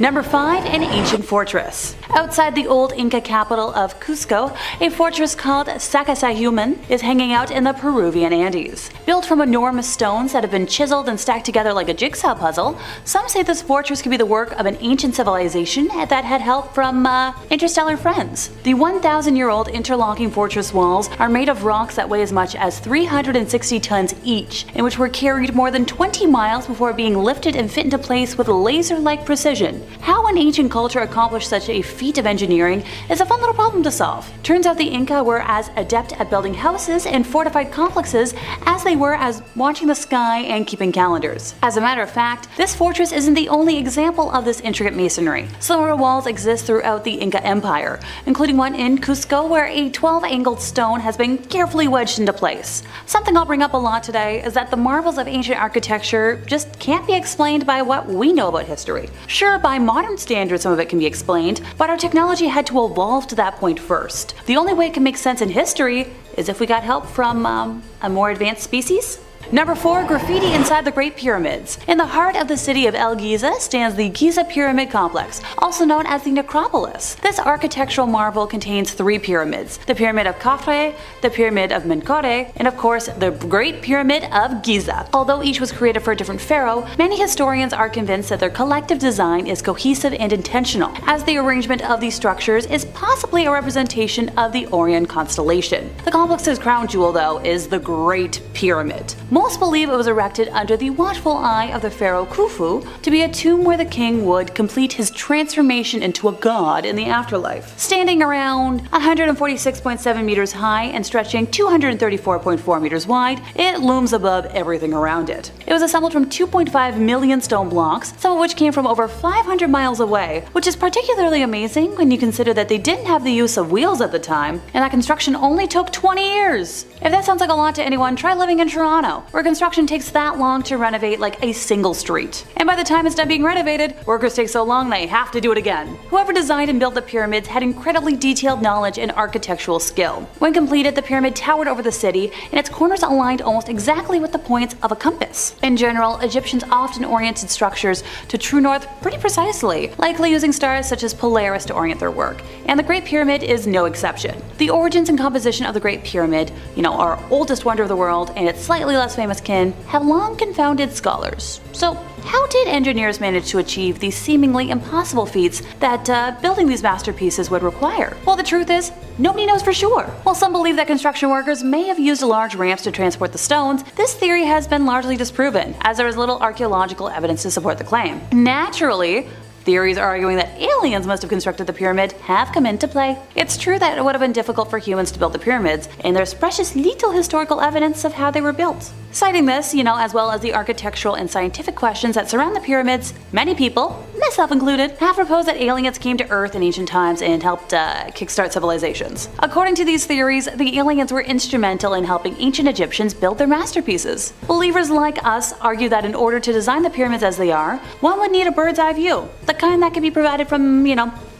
Number 5. An ancient fortress. Outside the old Inca capital of Cusco, a fortress called Sacsayhuaman is hanging out in the Peruvian Andes. Built from enormous stones that have been chiseled and stacked together like a jigsaw puzzle, some say this fortress could be the work of an ancient civilization that had help from interstellar friends. The 1,000-year-old interlocking fortress walls are made of rocks that weigh as much as 360 tons each, and which were carried more than 20 miles before being lifted and fit into place with laser-like precision. How an ancient culture accomplished such a feat of engineering is a fun little problem to solve. Turns out the Inca were as adept at building houses and fortified complexes as they were as watching the sky and keeping calendars. As a matter of fact, this fortress isn't the only example of this intricate masonry. Similar walls exist throughout the Inca Empire, including one in Cusco where a 12-angled stone has been carefully wedged into place. Something I'll bring up a lot today is that the marvels of ancient architecture just can't be explained by what we know about history. Sure, by modern standards some of it can be explained, but our technology had to evolve to that point first. The only way it can make sense in history is if we got help from a more advanced species. Number 4. Graffiti inside the Great Pyramids. In the heart of the city of El Giza stands the Giza Pyramid Complex, also known as the Necropolis. This architectural marvel contains 3 pyramids: the Pyramid of Khafre, the Pyramid of Menkaure, and of course the Great Pyramid of Giza. Although each was created for a different pharaoh, many historians are convinced that their collective design is cohesive and intentional, as the arrangement of these structures is possibly a representation of the Orion constellation. The complex's crown jewel, though, is the Great Pyramid. Most believe it was erected under the watchful eye of the pharaoh Khufu to be a tomb where the king would complete his transformation into a god in the afterlife. Standing around 146.7 meters high and stretching 234.4 meters wide, it looms above everything around it. It was assembled from 2.5 million stone blocks, some of which came from over 500 miles away, which is particularly amazing when you consider that they didn't have the use of wheels at the time, and that construction only took 20 years. If that sounds like a lot to anyone, try living in Toronto, where construction takes that long to renovate like a single street. And by the time it's done being renovated, workers take so long they have to do it again. Whoever designed and built the pyramids had incredibly detailed knowledge and architectural skill. When completed, the pyramid towered over the city, and its corners aligned almost exactly with the points of a compass. In general, Egyptians often oriented structures to true north pretty precisely, likely using stars such as Polaris to orient their work, and the Great Pyramid is no exception. The origins and composition of the Great Pyramid, our oldest wonder of the world, and its slightly less famous kin, have long confounded scholars. So, how did engineers manage to achieve these seemingly impossible feats that building these masterpieces would require? Well, the truth is, nobody knows for sure. While some believe that construction workers may have used large ramps to transport the stones, this theory has been largely disproven, as there is little archaeological evidence to support the claim. Naturally, theories arguing that aliens must have constructed the pyramid have come into play. It's true that it would have been difficult for humans to build the pyramids, and there's precious little historical evidence of how they were built. Citing this, as well as the architectural and scientific questions that surround the pyramids, many people, myself included, have proposed that aliens came to Earth in ancient times and helped kickstart civilizations. According to these theories, the aliens were instrumental in helping ancient Egyptians build their masterpieces. Believers like us argue that in order to design the pyramids as they are, one would need a bird's eye view, the kind that can be provided from,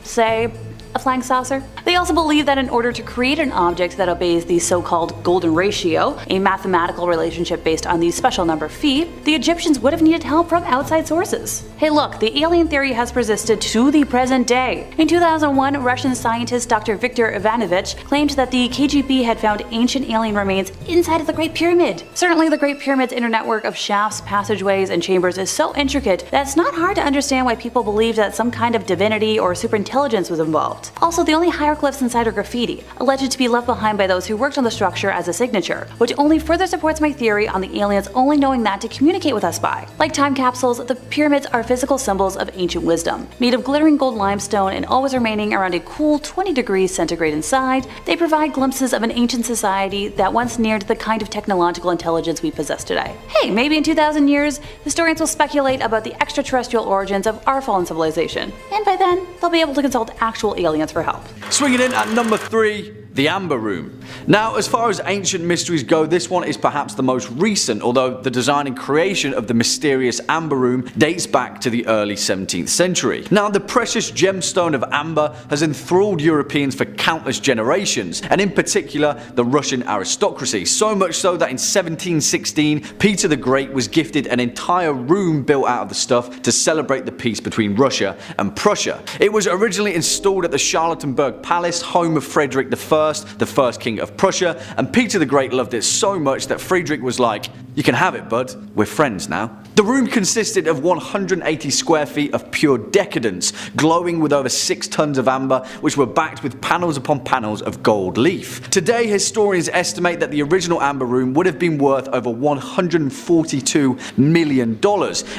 say, a flying saucer. They also believe that in order to create an object that obeys the so-called golden ratio, a mathematical relationship based on the special number phi, the Egyptians would have needed help from outside sources. Hey look, the alien theory has persisted to the present day. In 2001, Russian scientist Dr. Viktor Ivanovich claimed that the KGB had found ancient alien remains inside of the Great Pyramid. Certainly the Great Pyramid's inner network of shafts, passageways, and chambers is so intricate that it's not hard to understand why people believed that some kind of divinity or superintelligence was involved. Also, the only hieroglyphs inside are graffiti, alleged to be left behind by those who worked on the structure as a signature, which only further supports my theory on the aliens only knowing that to communicate with us by. Like time capsules, the pyramids are physical symbols of ancient wisdom. Made of glittering gold limestone and always remaining around a cool 20 degrees centigrade inside, they provide glimpses of an ancient society that once neared the kind of technological intelligence we possess today. Hey, maybe in 2,000 years, historians will speculate about the extraterrestrial origins of our fallen civilization, and by then, they'll be able to consult actual aliens for help. Swinging in at number 3, the Amber Room. Now, as far as ancient mysteries go, this one is perhaps the most recent, although the design and creation of the mysterious Amber Room dates back to the early 17th century. Now, the precious gemstone of amber has enthralled Europeans for countless generations, and in particular the Russian aristocracy, so much so that in 1716 Peter the Great was gifted an entire room built out of the stuff to celebrate the peace between Russia and Prussia. It was originally installed at the Charlottenburg Palace, home of Frederick I, the first king of Prussia, and Peter the Great loved it so much that Friedrich was like, "You can have it, bud, we're friends now." The room consisted of 180 square feet of pure decadence, glowing with over 6 tons of amber, which were backed with panels upon panels of gold leaf. Today, historians estimate that the original Amber Room would have been worth over $142 million,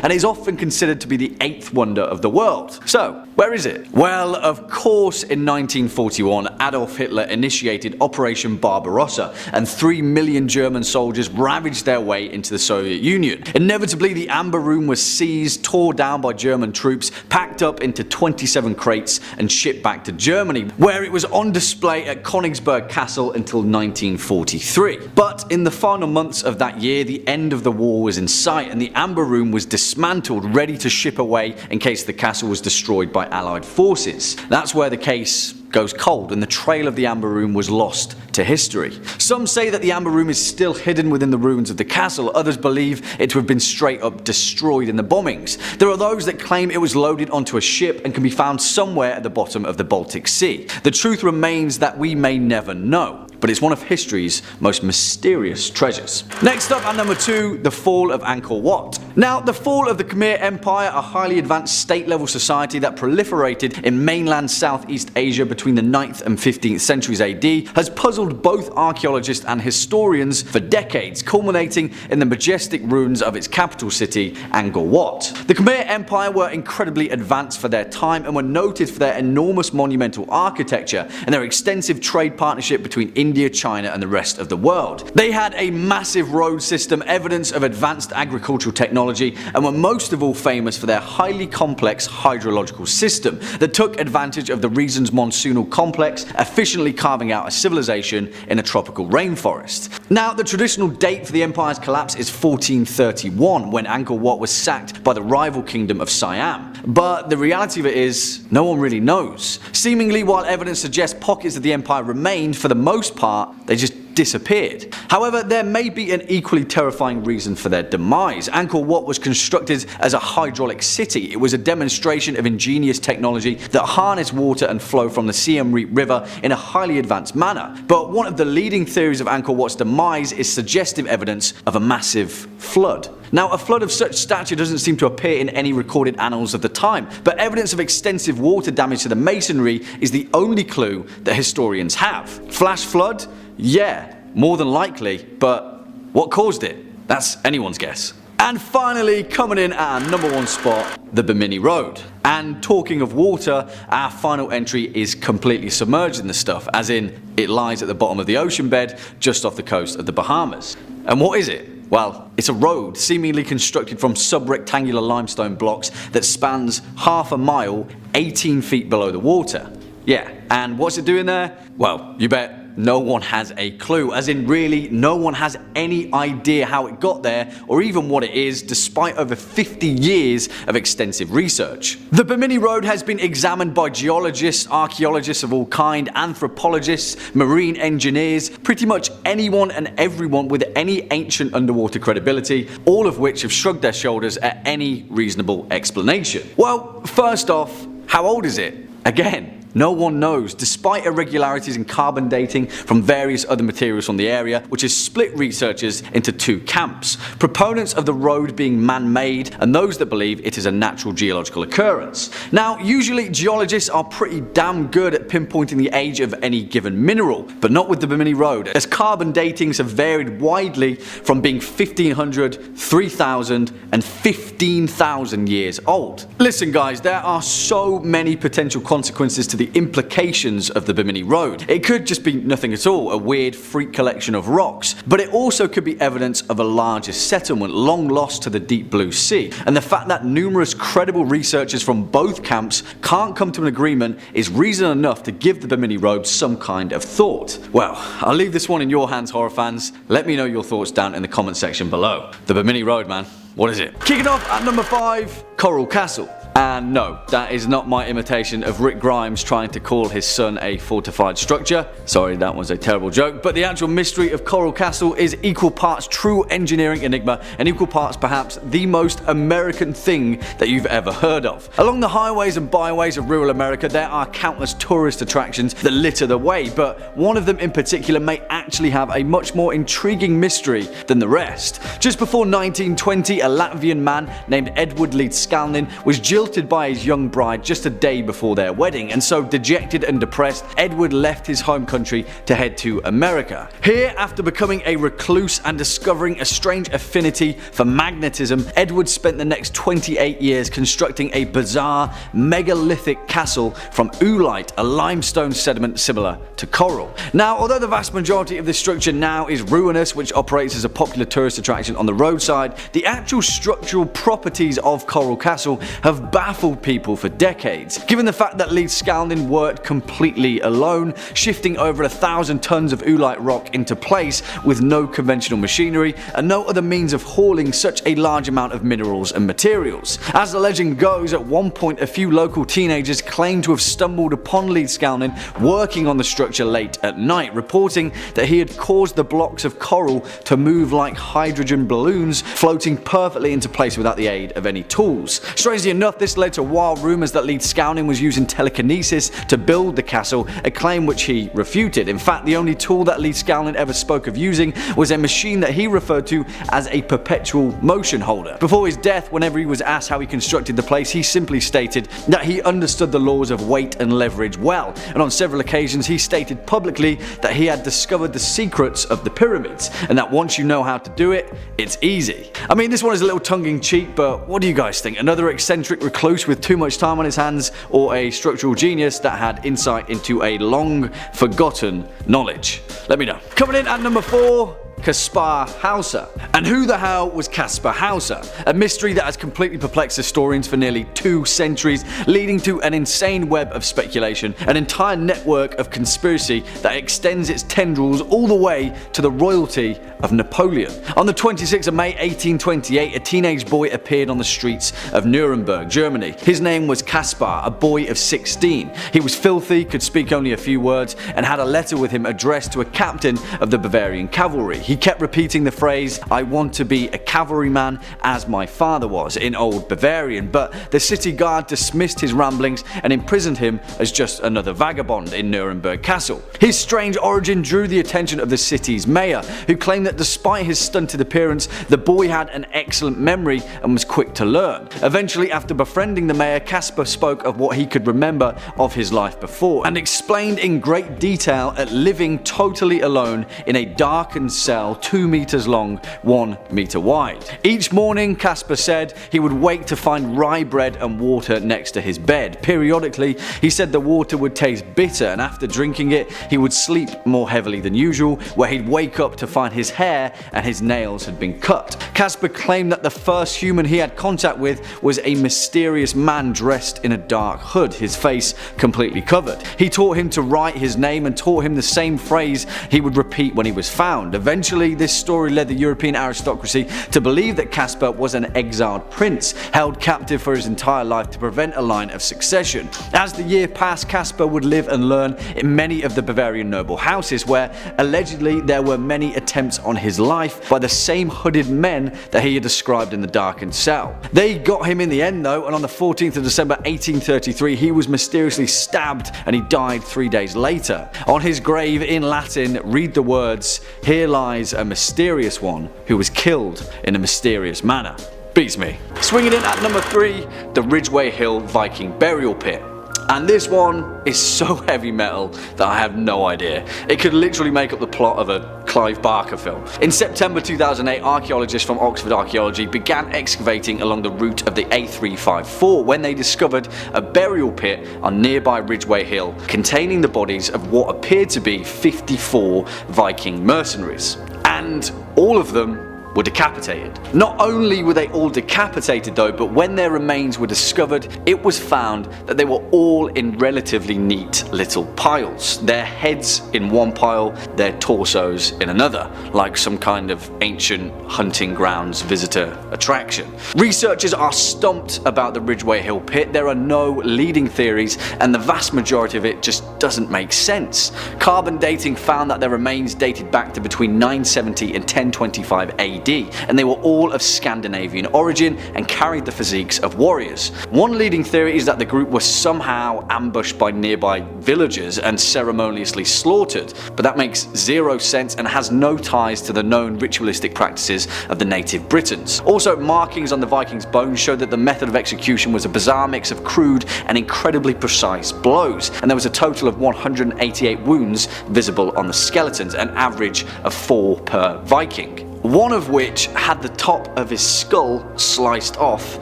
and is often considered to be the 8th wonder of the world. So, where is it? Well, of course, in 1941, Adolf Hitler initiated Operation Barbarossa, and 3 million German soldiers ravaged their way into the Soviet Union. Inevitably, the Amber Room was seized, tore down by German troops, packed up into 27 crates, and shipped back to Germany, where it was on display at Königsberg Castle until 1943. But in the final months of that year, the end of the war was in sight, and the Amber Room was dismantled, ready to ship away in case the castle was destroyed by Allied forces. That's where the case goes cold, and the trail of the Amber Room was lost to history. Some say that the Amber Room is still hidden within the ruins of the castle, others believe it to have been straight up destroyed in the bombings. There are those that claim it was loaded onto a ship and can be found somewhere at the bottom of the Baltic Sea. The truth remains that we may never know, but it's one of history's most mysterious treasures. Next up at number 2, the fall of Angkor Wat. Now, the fall of the Khmer Empire, a highly advanced state-level society that proliferated in mainland Southeast Asia between the 9th and 15th centuries AD, has puzzled both archaeologists and historians for decades, culminating in the majestic ruins of its capital city, Angkor Wat. The Khmer Empire were incredibly advanced for their time and were noted for their enormous monumental architecture and their extensive trade partnership between India, China, and the rest of the world. They had a massive road system, evidence of advanced agricultural technology, and were most of all famous for their highly complex hydrological system that took advantage of the region's monsoonal complex, efficiently carving out a civilization in a tropical rainforest. Now, the traditional date for the empire's collapse is 1431, when Angkor Wat was sacked by the rival kingdom of Siam. But the reality of it is, no one really knows. Seemingly, while evidence suggests pockets of the empire remained, for the most part, they just disappeared. However, there may be an equally terrifying reason for their demise. Angkor Wat was constructed as a hydraulic city. It was a demonstration of ingenious technology that harnessed water and flow from the Siem Reap River in a highly advanced manner. But one of the leading theories of Angkor Wat's demise is suggestive evidence of a massive flood. Now, a flood of such stature doesn't seem to appear in any recorded annals of the time, but evidence of extensive water damage to the masonry is the only clue that historians have. Flash flood? Yeah, more than likely, but what caused it? That's anyone's guess. And finally, coming in at our number 1 spot, the Bimini Road. And talking of water, our final entry is completely submerged in the stuff, as in, it lies at the bottom of the ocean bed, just off the coast of the Bahamas. And what is it? Well, it's a road seemingly constructed from sub-rectangular limestone blocks that spans half a mile, 18 feet below the water. Yeah, and what's it doing there? Well, you bet no one has a clue, as in really no one has any idea how it got there or even what it is, despite over 50 years of extensive research. The Bimini Road has been examined by geologists, archaeologists of all kind, anthropologists, marine engineers, pretty much anyone and everyone with any ancient underwater credibility, all of which have shrugged their shoulders at any reasonable explanation. Well, first off, how old is it? Again, no one knows, despite irregularities in carbon dating from various other materials from the area, which has split researchers into 2 camps: proponents of the road being man-made and those that believe it is a natural geological occurrence. Now, usually geologists are pretty damn good at pinpointing the age of any given mineral, but not with the Bimini Road, as carbon datings have varied widely from being 1500, 3000 and 15,000 years old. Listen guys, there are so many potential consequences to the the implications of the Bimini Road. It could just be nothing at all, a weird freak collection of rocks, but it also could be evidence of a larger settlement long lost to the deep blue sea, and the fact that numerous credible researchers from both camps can't come to an agreement is reason enough to give the Bimini Road some kind of thought. Well, I'll leave this one in your hands, horror fans. Let me know your thoughts down in the comment section below. The Bimini Road, man. What is it? Kicking off at number 5, Coral Castle. And no, that is not my imitation of Rick Grimes trying to call his son a fortified structure. Sorry, that was a terrible joke. But the actual mystery of Coral Castle is equal parts true engineering enigma and equal parts perhaps the most American thing that you've ever heard of. Along the highways and byways of rural America, there are countless tourist attractions that litter the way, but one of them in particular may actually have a much more intriguing mystery than the rest. Just before 1920, a Latvian man named Edward Leedskalnin was jilted by his young bride just a day before their wedding, and so dejected and depressed, Edward left his home country to head to America. Here, after becoming a recluse and discovering a strange affinity for magnetism, Edward spent the next 28 years constructing a bizarre megalithic castle from oolite, a limestone sediment similar to coral. Now, although the vast majority of this structure now is ruinous, which operates as a popular tourist attraction on the roadside, the actual structural properties of Coral Castle have baffled people for decades. Given the fact that Leedskalnin worked completely alone, shifting over 1,000 tons of oolite rock into place with no conventional machinery and no other means of hauling such a large amount of minerals and materials. As the legend goes, at one point a few local teenagers claimed to have stumbled upon Leedskalnin working on the structure late at night, reporting that he had caused the blocks of coral to move like hydrogen balloons, floating perfectly into place without the aid of any tools. Strangely enough, this led to wild rumours that Leedskalnin was using telekinesis to build the castle, a claim which he refuted. In fact, the only tool that Leedskalnin ever spoke of using was a machine that he referred to as a perpetual motion holder. Before his death, whenever he was asked how he constructed the place, he simply stated that he understood the laws of weight and leverage well, and on several occasions he stated publicly that he had discovered the secrets of the pyramids, and that once you know how to do it, it's easy. I mean, this one is a little tongue-in-cheek, but what do you guys think? Another eccentric recluse with too much time on his hands, or a structural genius that had insight into a long forgotten knowledge? Let me know. Coming in at number 4, Kaspar Hauser. And who the hell was Kaspar Hauser? A mystery that has completely perplexed historians for nearly 2 centuries, leading to an insane web of speculation, an entire network of conspiracy that extends its tendrils all the way to the royalty of Napoleon. On the 26th of May 1828, a teenage boy appeared on the streets of Nuremberg, Germany. His name was Kaspar, a boy of 16. He was filthy, could speak only a few words, and had a letter with him addressed to a captain of the Bavarian cavalry. He kept repeating the phrase, "I want to be a cavalryman as my father was," in Old Bavarian, but the city guard dismissed his ramblings and imprisoned him as just another vagabond in Nuremberg Castle. His strange origin drew the attention of the city's mayor, who claimed that despite his stunted appearance, the boy had an excellent memory and was quick to learn. Eventually, after befriending the mayor, Kaspar spoke of what he could remember of his life before, and explained in great detail at living totally alone in a darkened cell 2 meters long, 1 meter wide. Each morning, Kaspar said, he would wake to find rye bread and water next to his bed. Periodically, he said the water would taste bitter, and after drinking it, he would sleep more heavily than usual, where he'd wake up to find his hair and his nails had been cut. Kaspar claimed that the first human he had contact with was a mysterious man dressed in a dark hood, his face completely covered. He taught him to write his name and taught him the same phrase he would repeat when he was found. Eventually, this story led the European aristocracy to believe that Kaspar was an exiled prince, held captive for his entire life to prevent a line of succession. As the year passed, Kaspar would live and learn in many of the Bavarian noble houses, where allegedly there were many attempts on his life by the same hooded men that he had described in the darkened cell. They got him in the end though, and on the 14th of December 1833 he was mysteriously stabbed and he died 3 days later. On his grave in Latin read the words, "Here lies a mysterious one who was killed in a mysterious manner." Beats me. Swinging in at number 3, the Ridgeway Hill Viking Burial Pit. And this one is so heavy metal that I have no idea. It could literally make up the plot of a Clive Barker film. In September 2008, archaeologists from Oxford Archaeology began excavating along the route of the A354 when they discovered a burial pit on nearby Ridgeway Hill containing the bodies of what appeared to be 54 Viking mercenaries. And all of them were decapitated. Not only were they all decapitated though, but when their remains were discovered, it was found that they were all in relatively neat little piles. Their heads in one pile, their torsos in another, like some kind of ancient hunting grounds visitor attraction. Researchers are stumped about the Ridgeway Hill pit. There are no leading theories, and the vast majority of it just doesn't make sense. Carbon dating found that their remains dated back to between 970 and 1025 AD. And they were all of Scandinavian origin and carried the physiques of warriors. One leading theory is that the group was somehow ambushed by nearby villagers and ceremoniously slaughtered, but that makes zero sense and has no ties to the known ritualistic practices of the native Britons. Also, markings on the Vikings' bones show that the method of execution was a bizarre mix of crude and incredibly precise blows, and there was a total of 188 wounds visible on the skeletons, an average of 4 per Viking. One of which had the top of his skull sliced off,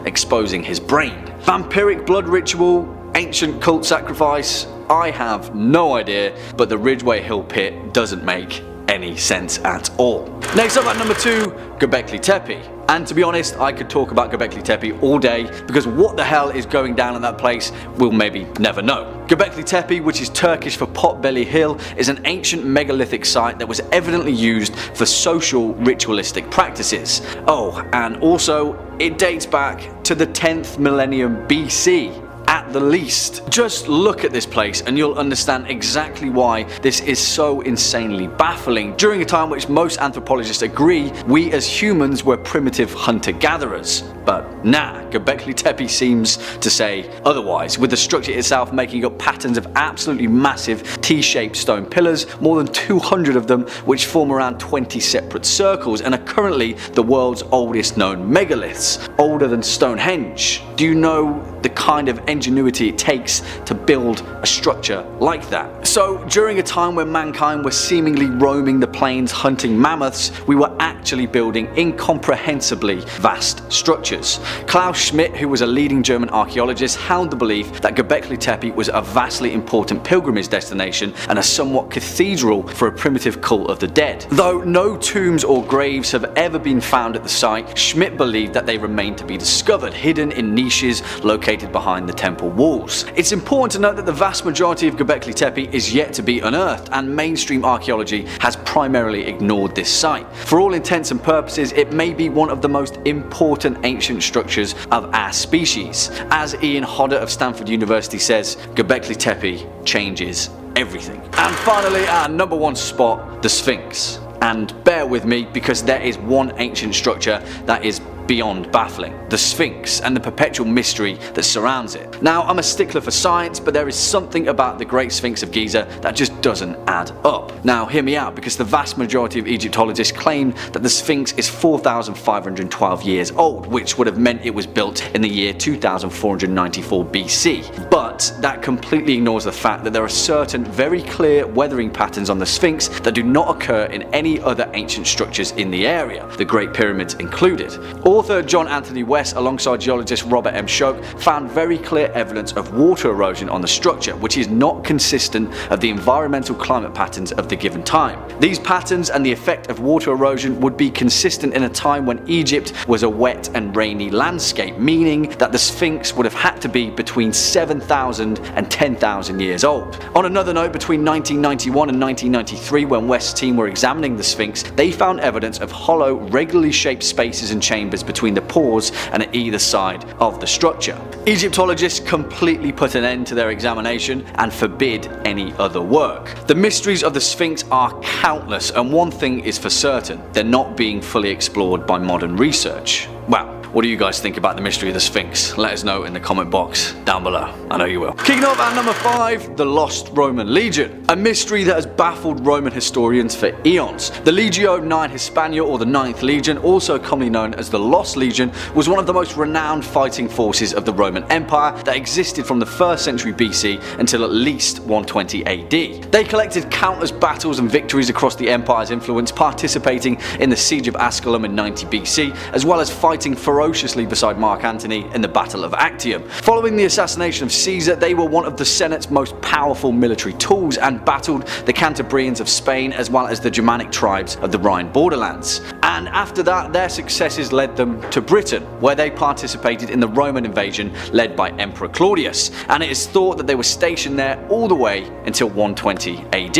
exposing his brain. Vampiric blood ritual, ancient cult sacrifice, I have no idea, but the Ridgeway Hill pit doesn't make any sense at all. Next up at number 2, Göbekli Tepe. And to be honest, I could talk about Göbekli Tepe all day, because what the hell is going down in that place we'll maybe never know. Göbekli Tepe, which is Turkish for Potbelly Hill, is an ancient megalithic site that was evidently used for social ritualistic practices. Oh, and also it dates back to the 10th millennium BC. At the least. Just look at this place and you'll understand exactly why this is so insanely baffling during a time which most anthropologists agree we as humans were primitive hunter-gatherers. But nah, Göbekli Tepe seems to say otherwise, with the structure itself making up patterns of absolutely massive T-shaped stone pillars, more than 200 of them, which form around 20 separate circles and are currently the world's oldest known megaliths, older than Stonehenge. Do you know the kind of ingenuity it takes to build a structure like that? So during a time when mankind was seemingly roaming the plains hunting mammoths, we were actually building incomprehensibly vast structures. Klaus Schmidt, who was a leading German archaeologist, held the belief that Göbekli Tepe was a vastly important pilgrimage destination and a somewhat cathedral for a primitive cult of the dead. Though no tombs or graves have ever been found at the site, Schmidt believed that they remained to be discovered, hidden in niches located behind the temple walls. It's important to note that the vast majority of Göbekli Tepe is yet to be unearthed, and mainstream archaeology has primarily ignored this site. For all intents and purposes, it may be one of the most important ancient structures of our species. As Ian Hodder of Stanford University says, Göbekli Tepe changes everything. And finally, our number 1 spot, the Sphinx. And bear with me, because there is one ancient structure that is beyond baffling: the Sphinx and the perpetual mystery that surrounds it. Now, I'm a stickler for science, but there is something about the Great Sphinx of Giza that just doesn't add up. Now, hear me out, because the vast majority of Egyptologists claim that the Sphinx is 4,512 years old, which would have meant it was built in the year 2494 BC. But that completely ignores the fact that there are certain very clear weathering patterns on the Sphinx that do not occur in any other ancient structures in the area, the Great Pyramids included. Author John Anthony West, alongside geologist Robert M. Schoch, found very clear evidence of water erosion on the structure, which is not consistent of the environmental climate patterns of the given time. These patterns and the effect of water erosion would be consistent in a time when Egypt was a wet and rainy landscape, meaning that the Sphinx would have had to be between 7,000 and 10,000 years old. On another note, between 1991 and 1993, when West's team were examining the Sphinx, they found evidence of hollow, regularly shaped spaces and chambers between the pores and at either side of the structure. Egyptologists completely put an end to their examination and forbid any other work. The mysteries of the Sphinx are countless, and one thing is for certain: they're not being fully explored by modern research. Well, What do you guys think about the mystery of the Sphinx? Let us know in the comment box down below. I know you will. Kicking off at number 5, the Lost Roman Legion. A mystery that has baffled Roman historians for eons. The Legio IX Hispania, or the 9th Legion, also commonly known as the Lost Legion, was one of the most renowned fighting forces of the Roman Empire that existed from the 1st century BC until at least 120 AD. They collected countless battles and victories across the Empire's influence, participating in the Siege of Asculum in 90 BC, as well as fighting ferociously beside Mark Antony in the Battle of Actium. Following the assassination of Caesar, they were one of the Senate's most powerful military tools and battled the Cantabrians of Spain as well as the Germanic tribes of the Rhine borderlands. And after that, their successes led them to Britain, where they participated in the Roman invasion led by Emperor Claudius, and it is thought that they were stationed there all the way until 120 AD.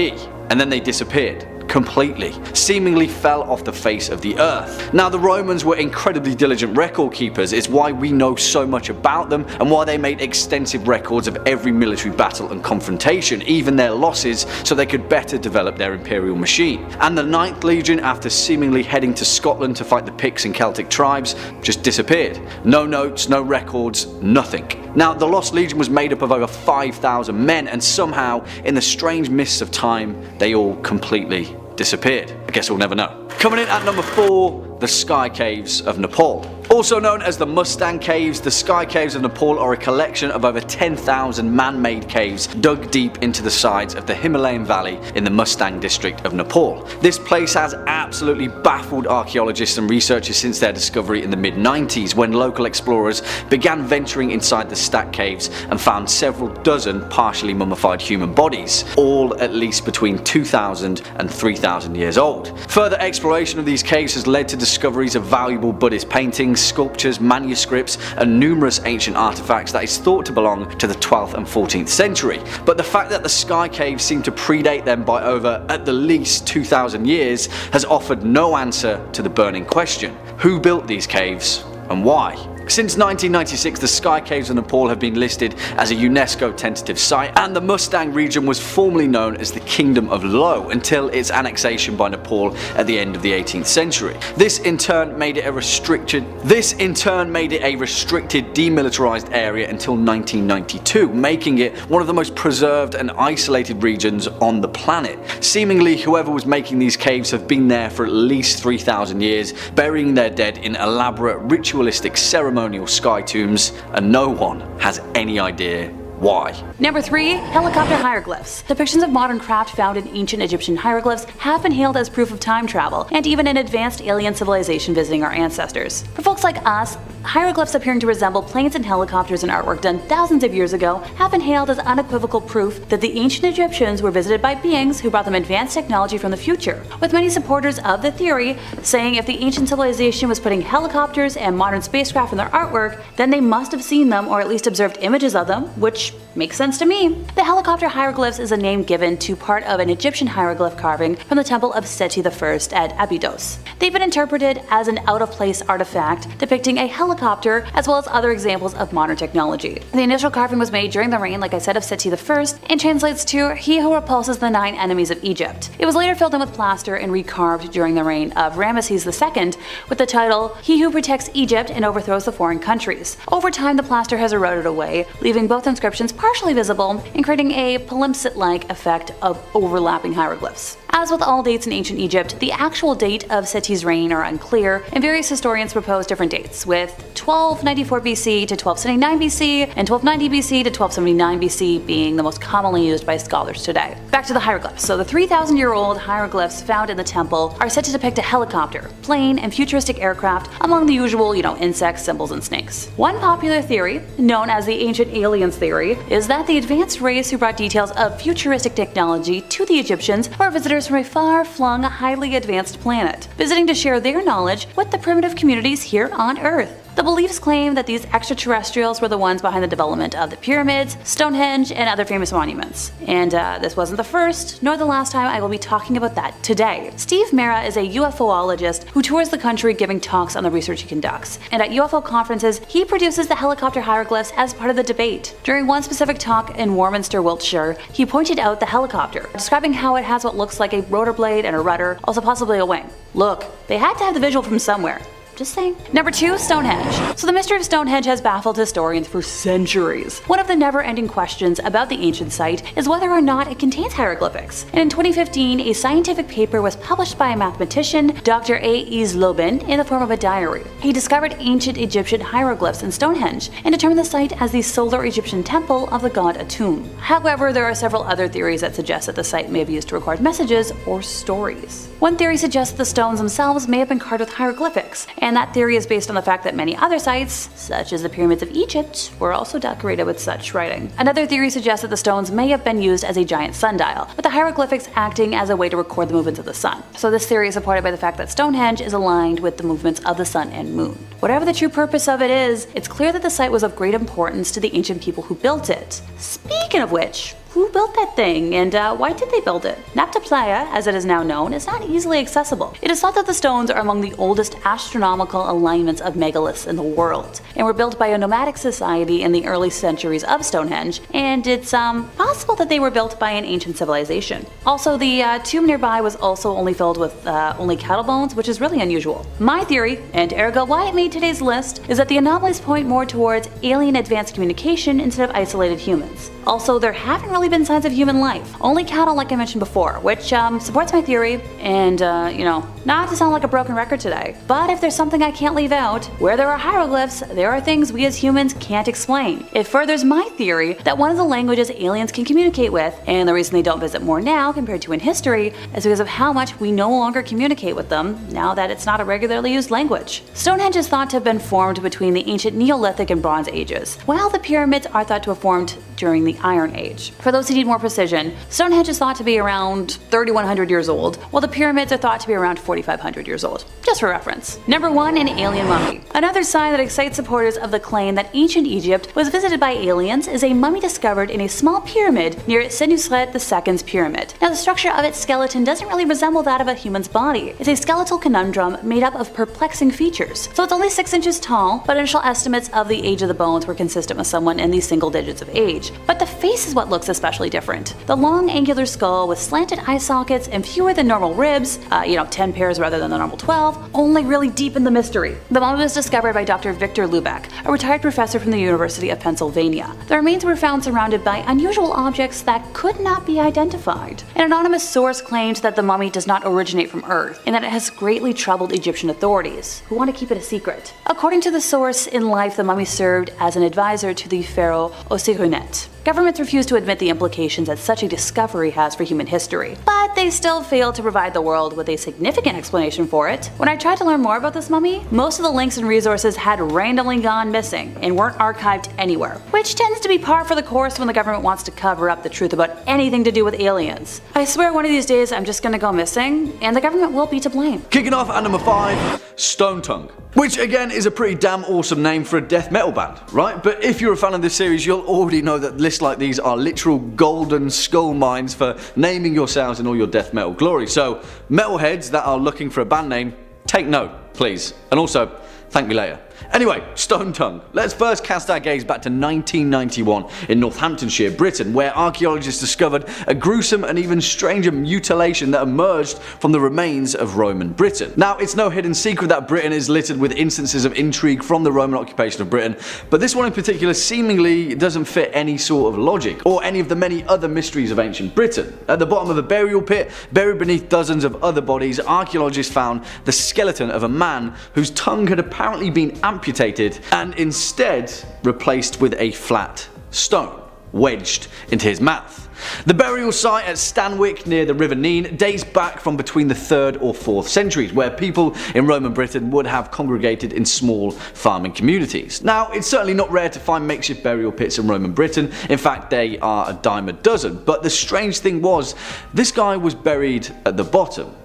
And then they disappeared. Completely, seemingly fell off the face of the earth. Now, the Romans were incredibly diligent record keepers. It's why we know so much about them and why they made extensive records of every military battle and confrontation, even their losses, so they could better develop their imperial machine. And the 9th Legion, after seemingly heading to Scotland to fight the Picts and Celtic tribes, just disappeared. No notes, no records, nothing. Now, the Lost Legion was made up of over 5,000 men, and somehow, in the strange mists of time, they all completely disappeared. I guess we'll never know. Coming in at number 4, the Sky Caves of Nepal. Also known as the Mustang Caves, the Sky Caves of Nepal are a collection of over 10,000 man-made caves dug deep into the sides of the Himalayan Valley in the Mustang district of Nepal. This place has absolutely baffled archaeologists and researchers since their discovery in the mid-90s, when local explorers began venturing inside the stacked caves and found several dozen partially mummified human bodies, all at least between 2,000 and 3,000 years old. Further exploration of these caves has led to discoveries of valuable Buddhist paintings, sculptures, manuscripts, and numerous ancient artifacts that is thought to belong to the 12th and 14th century. But the fact that the Sky Caves seem to predate them by over at the least 2,000 years has offered no answer to the burning question: who built these caves and why? Since 1996, the Sky Caves of Nepal have been listed as a UNESCO tentative site, and the Mustang region was formerly known as the Kingdom of Lo until its annexation by Nepal at the end of the 18th century. This in turn made it a restricted demilitarized area until 1992, making it one of the most preserved and isolated regions on the planet. Seemingly, whoever was making these caves have been there for at least 3,000 years, burying their dead in elaborate ritualistic ceremonial sky tombs, and no one has any idea why. Number 3, helicopter hieroglyphs. Depictions of modern craft found in ancient Egyptian hieroglyphs have been hailed as proof of time travel, and even an advanced alien civilization visiting our ancestors. For folks like us, hieroglyphs appearing to resemble planes and helicopters in artwork done thousands of years ago have been hailed as unequivocal proof that the ancient Egyptians were visited by beings who brought them advanced technology from the future, with many supporters of the theory saying if the ancient civilization was putting helicopters and modern spacecraft in their artwork, then they must have seen them or at least observed images of them, which makes sense to me. The helicopter hieroglyphs is a name given to part of an Egyptian hieroglyph carving from the temple of Seti I at Abydos. They've been interpreted as an out-of-place artifact depicting a helicopter, as well as other examples of modern technology. The initial carving was made during the reign, like I said, of Seti I, and translates to "He who repulses the 9 enemies of Egypt." It was later filled in with plaster and recarved during the reign of Ramesses II with the title "He who protects Egypt and overthrows the foreign countries." Over time, the plaster has eroded away, leaving both inscriptions partially visible and creating a palimpsest-like effect of overlapping hieroglyphs. As with all dates in ancient Egypt, the actual date of Seti's reign are unclear, and various historians propose different dates, with 1294 BC to 1279 BC and 1290 BC to 1279 BC being the most commonly used by scholars today. Back to the hieroglyphs. So the 3,000-year-old hieroglyphs found in the temple are said to depict a helicopter, plane, and futuristic aircraft among the usual, insects, symbols, and snakes. One popular theory, known as the ancient aliens theory, is that the advanced race who brought details of futuristic technology to the Egyptians were visitors from a far-flung, highly advanced planet, visiting to share their knowledge with the primitive communities here on Earth. The beliefs claim that these extraterrestrials were the ones behind the development of the pyramids, Stonehenge, and other famous monuments. And this wasn't the first, nor the last time I will be talking about that today. Steve Mera is a UFOologist who tours the country giving talks on the research he conducts, and at UFO conferences, he produces the helicopter hieroglyphs as part of the debate. During one specific talk in Warminster, Wiltshire, he pointed out the helicopter, describing how it has what looks like a rotor blade and a rudder, also possibly a wing. Look, they had to have the visual from somewhere. Just saying. Number 2, Stonehenge. So the mystery of Stonehenge has baffled historians for centuries. One of the never-ending questions about the ancient site is whether or not it contains hieroglyphics. And in 2015, a scientific paper was published by a mathematician, Dr. A.E. Zlobin, in the form of a diary. He discovered ancient Egyptian hieroglyphs in Stonehenge and determined the site as the solar Egyptian temple of the god Atum. However, there are several other theories that suggest that the site may have used to record messages or stories. One theory suggests the stones themselves may have been carved with hieroglyphics, and that theory is based on the fact that many other sites, such as the pyramids of Egypt, were also decorated with such writing. Another theory suggests that the stones may have been used as a giant sundial, with the hieroglyphics acting as a way to record the movements of the sun. So this theory is supported by the fact that Stonehenge is aligned with the movements of the sun and moon. Whatever the true purpose of it is, it's clear that the site was of great importance to the ancient people who built it. Speaking of which, who built that thing, and why did they build it? Nabta Playa, as it is now known, is not easily accessible. It is thought that the stones are among the oldest astronomical alignments of megaliths in the world, and were built by a nomadic society in the early centuries of Stonehenge, and it's possible that they were built by an ancient civilization. Also, the tomb nearby was also only filled with only cattle bones, which is really unusual. My theory, and ergo why it made today's list, is that the anomalies point more towards alien advanced communication instead of isolated humans. Also, there haven't really been signs of human life, only cattle like I mentioned before, which supports my theory, and not to sound like a broken record today, but if there's something I can't leave out, where there are hieroglyphs, there are things we as humans can't explain. It furthers my theory that one of the languages aliens can communicate with, and the reason they don't visit more now compared to in history, is because of how much we no longer communicate with them now that it's not a regularly used language. Stonehenge is thought to have been formed between the ancient Neolithic and Bronze Ages, while the pyramids are thought to have formed during the Iron Age. For those who need more precision, Stonehenge is thought to be around 3,100 years old, while the pyramids are thought to be around 4,500 years old. Just for reference. Number 1, an alien mummy. Another sign that excites supporters of the claim that ancient Egypt was visited by aliens is a mummy discovered in a small pyramid near Senusret II's pyramid. Now, the structure of its skeleton doesn't really resemble that of a human's body. It's a skeletal conundrum made up of perplexing features. So it's only 6 inches tall, but initial estimates of the age of the bones were consistent with someone in the single digits of age. But the face is what looks especially different. The long angular skull with slanted eye sockets and fewer than normal ribs, 10 pairs rather than the normal 12, only really deepen the mystery. The mummy was discovered by Dr. Victor Luback, a retired professor from the University of Pennsylvania. The remains were found surrounded by unusual objects that could not be identified. An anonymous source claimed that the mummy does not originate from Earth, and that it has greatly troubled Egyptian authorities, who want to keep it a secret. According to the source, in life the mummy served as an advisor to the pharaoh Osirunet. Governments refuse to admit the implications that such a discovery has for human history, but they still fail to provide the world with a significant explanation for it. When I tried to learn more about this mummy, most of the links and resources had randomly gone missing and weren't archived anywhere, which tends to be par for the course when the government wants to cover up the truth about anything to do with aliens. I swear one of these days I'm just gonna go missing, and the government will be to blame. Kicking off at number 5, Stone Tongue. Which again is a pretty damn awesome name for a death metal band, right? But if you're a fan of this series, you'll already know that lists like these are literal golden skull mines for naming yourselves in all your death metal glory. So metalheads that are looking for a band name, take note, please. And also, thank me later. Anyway, Stone Tongue. Let's first cast our gaze back to 1991 in Northamptonshire, Britain, where archaeologists discovered a gruesome and even stranger mutilation that emerged from the remains of Roman Britain. Now, it's no hidden secret that Britain is littered with instances of intrigue from the Roman occupation of Britain, but this one in particular seemingly doesn't fit any sort of logic, or any of the many other mysteries of ancient Britain. At the bottom of a burial pit, buried beneath dozens of other bodies, archaeologists found the skeleton of a man whose tongue had apparently been amputated and instead replaced with a flat stone wedged into his mouth. The burial site at Stanwick near the River Nene dates back from between the 3rd or 4th centuries, where people in Roman Britain would have congregated in small farming communities. Now, it's certainly not rare to find makeshift burial pits in Roman Britain. In fact, they are a dime a dozen. But the strange thing was, this guy was buried at the bottom,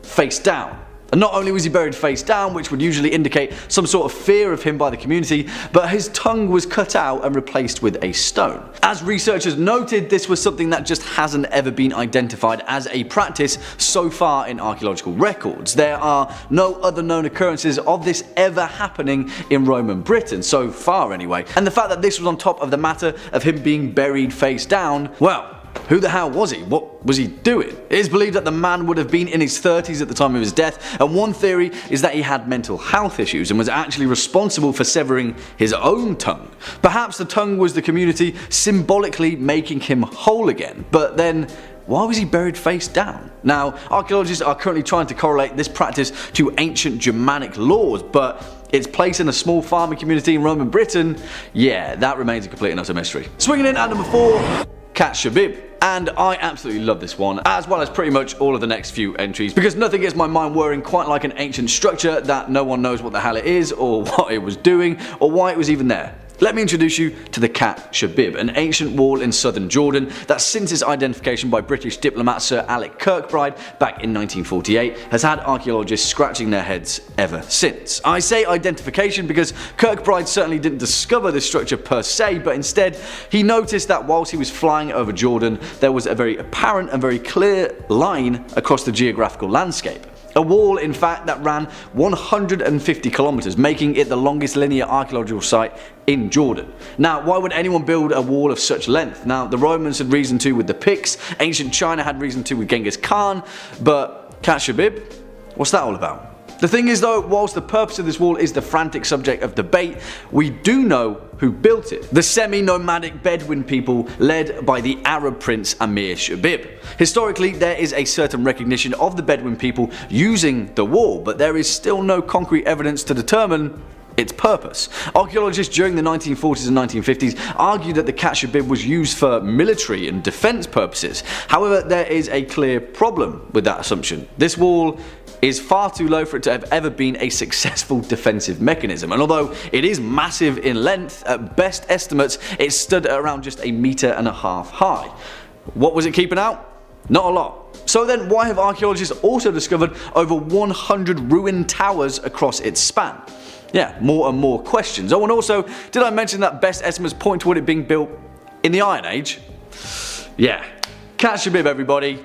face down. And not only was he buried face down, which would usually indicate some sort of fear of him by the community, but his tongue was cut out and replaced with a stone. As researchers noted, this was something that just hasn't ever been identified as a practice so far in archaeological records. There are no other known occurrences of this ever happening in Roman Britain, so far anyway. And the fact that this was on top of the matter of him being buried face down, well, Who the hell was he? What was he doing? It is believed that the man would have been in his 30s at the time of his death, and one theory is that he had mental health issues and was actually responsible for severing his own tongue. Perhaps the tongue was the community symbolically making him whole again, but then why was he buried face down? Now, archaeologists are currently trying to correlate this practice to ancient Germanic laws, but its place in a small farming community in Roman Britain, yeah, that remains a complete and utter mystery. Swinging in at number 4, Cat Shabib. And I absolutely love this one, as well as pretty much all of the next few entries, because nothing gets my mind whirring quite like an ancient structure that no one knows what the hell it is, or what it was doing, or why it was even there. Let me introduce you to the Cat Shabib, an ancient wall in southern Jordan that since its identification by British diplomat Sir Alec Kirkbride back in 1948 has had archaeologists scratching their heads ever since. I say identification because Kirkbride certainly didn't discover this structure per se, but instead he noticed that whilst he was flying over Jordan there was a very apparent and very clear line across the geographical landscape. A wall, in fact, that ran 150 kilometers, making it the longest linear archaeological site in Jordan. Now, why would anyone build a wall of such length? Now, the Romans had reason to with the Picts, ancient China had reason to with Genghis Khan, but Cat Shabib? What's that all about? The thing is though, whilst the purpose of this wall is the frantic subject of debate, we do know who built it. The semi-nomadic Bedouin people led by the Arab prince Amir Shabib. Historically, there is a certain recognition of the Bedouin people using the wall, but there is still no concrete evidence to determine its purpose. Archaeologists during the 1940s and 1950s argued that the Cat Shabib was used for military and defense purposes. However, there is a clear problem with that assumption. This wall is far too low for it to have ever been a successful defensive mechanism, and although it is massive in length, at best estimates it stood at around just 1.5 meters high. What was it keeping out? Not a lot. So then why have archaeologists also discovered over 100 ruined towers across its span? Yeah, more and more questions. Oh, and also, did I mention that best estimates point toward it being built in the Iron Age? Yeah, Cat Shabib, everybody.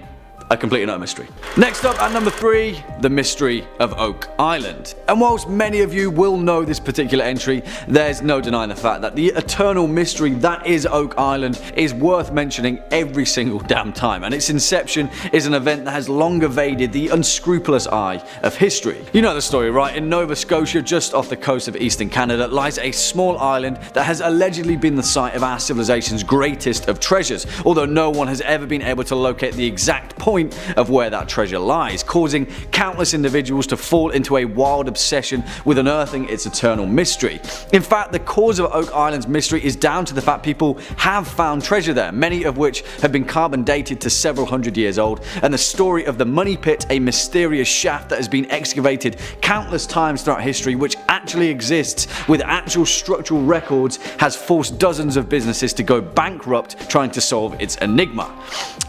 A complete and utter mystery. Next up at number 3, the mystery of Oak Island. And whilst many of you will know this particular entry, there's no denying the fact that the eternal mystery that is Oak Island is worth mentioning every single damn time, and its inception is an event that has long evaded the unscrupulous eye of history. You know the story, right? In Nova Scotia, just off the coast of eastern Canada, lies a small island that has allegedly been the site of our civilization's greatest of treasures, although no one has ever been able to locate the exact point of where that treasure lies, causing countless individuals to fall into a wild obsession with unearthing its eternal mystery. In fact, the cause of Oak Island's mystery is down to the fact people have found treasure there, many of which have been carbon dated to several hundred years old, and the story of the Money Pit, a mysterious shaft that has been excavated countless times throughout history, which actually exists with actual structural records, has forced dozens of businesses to go bankrupt trying to solve its enigma.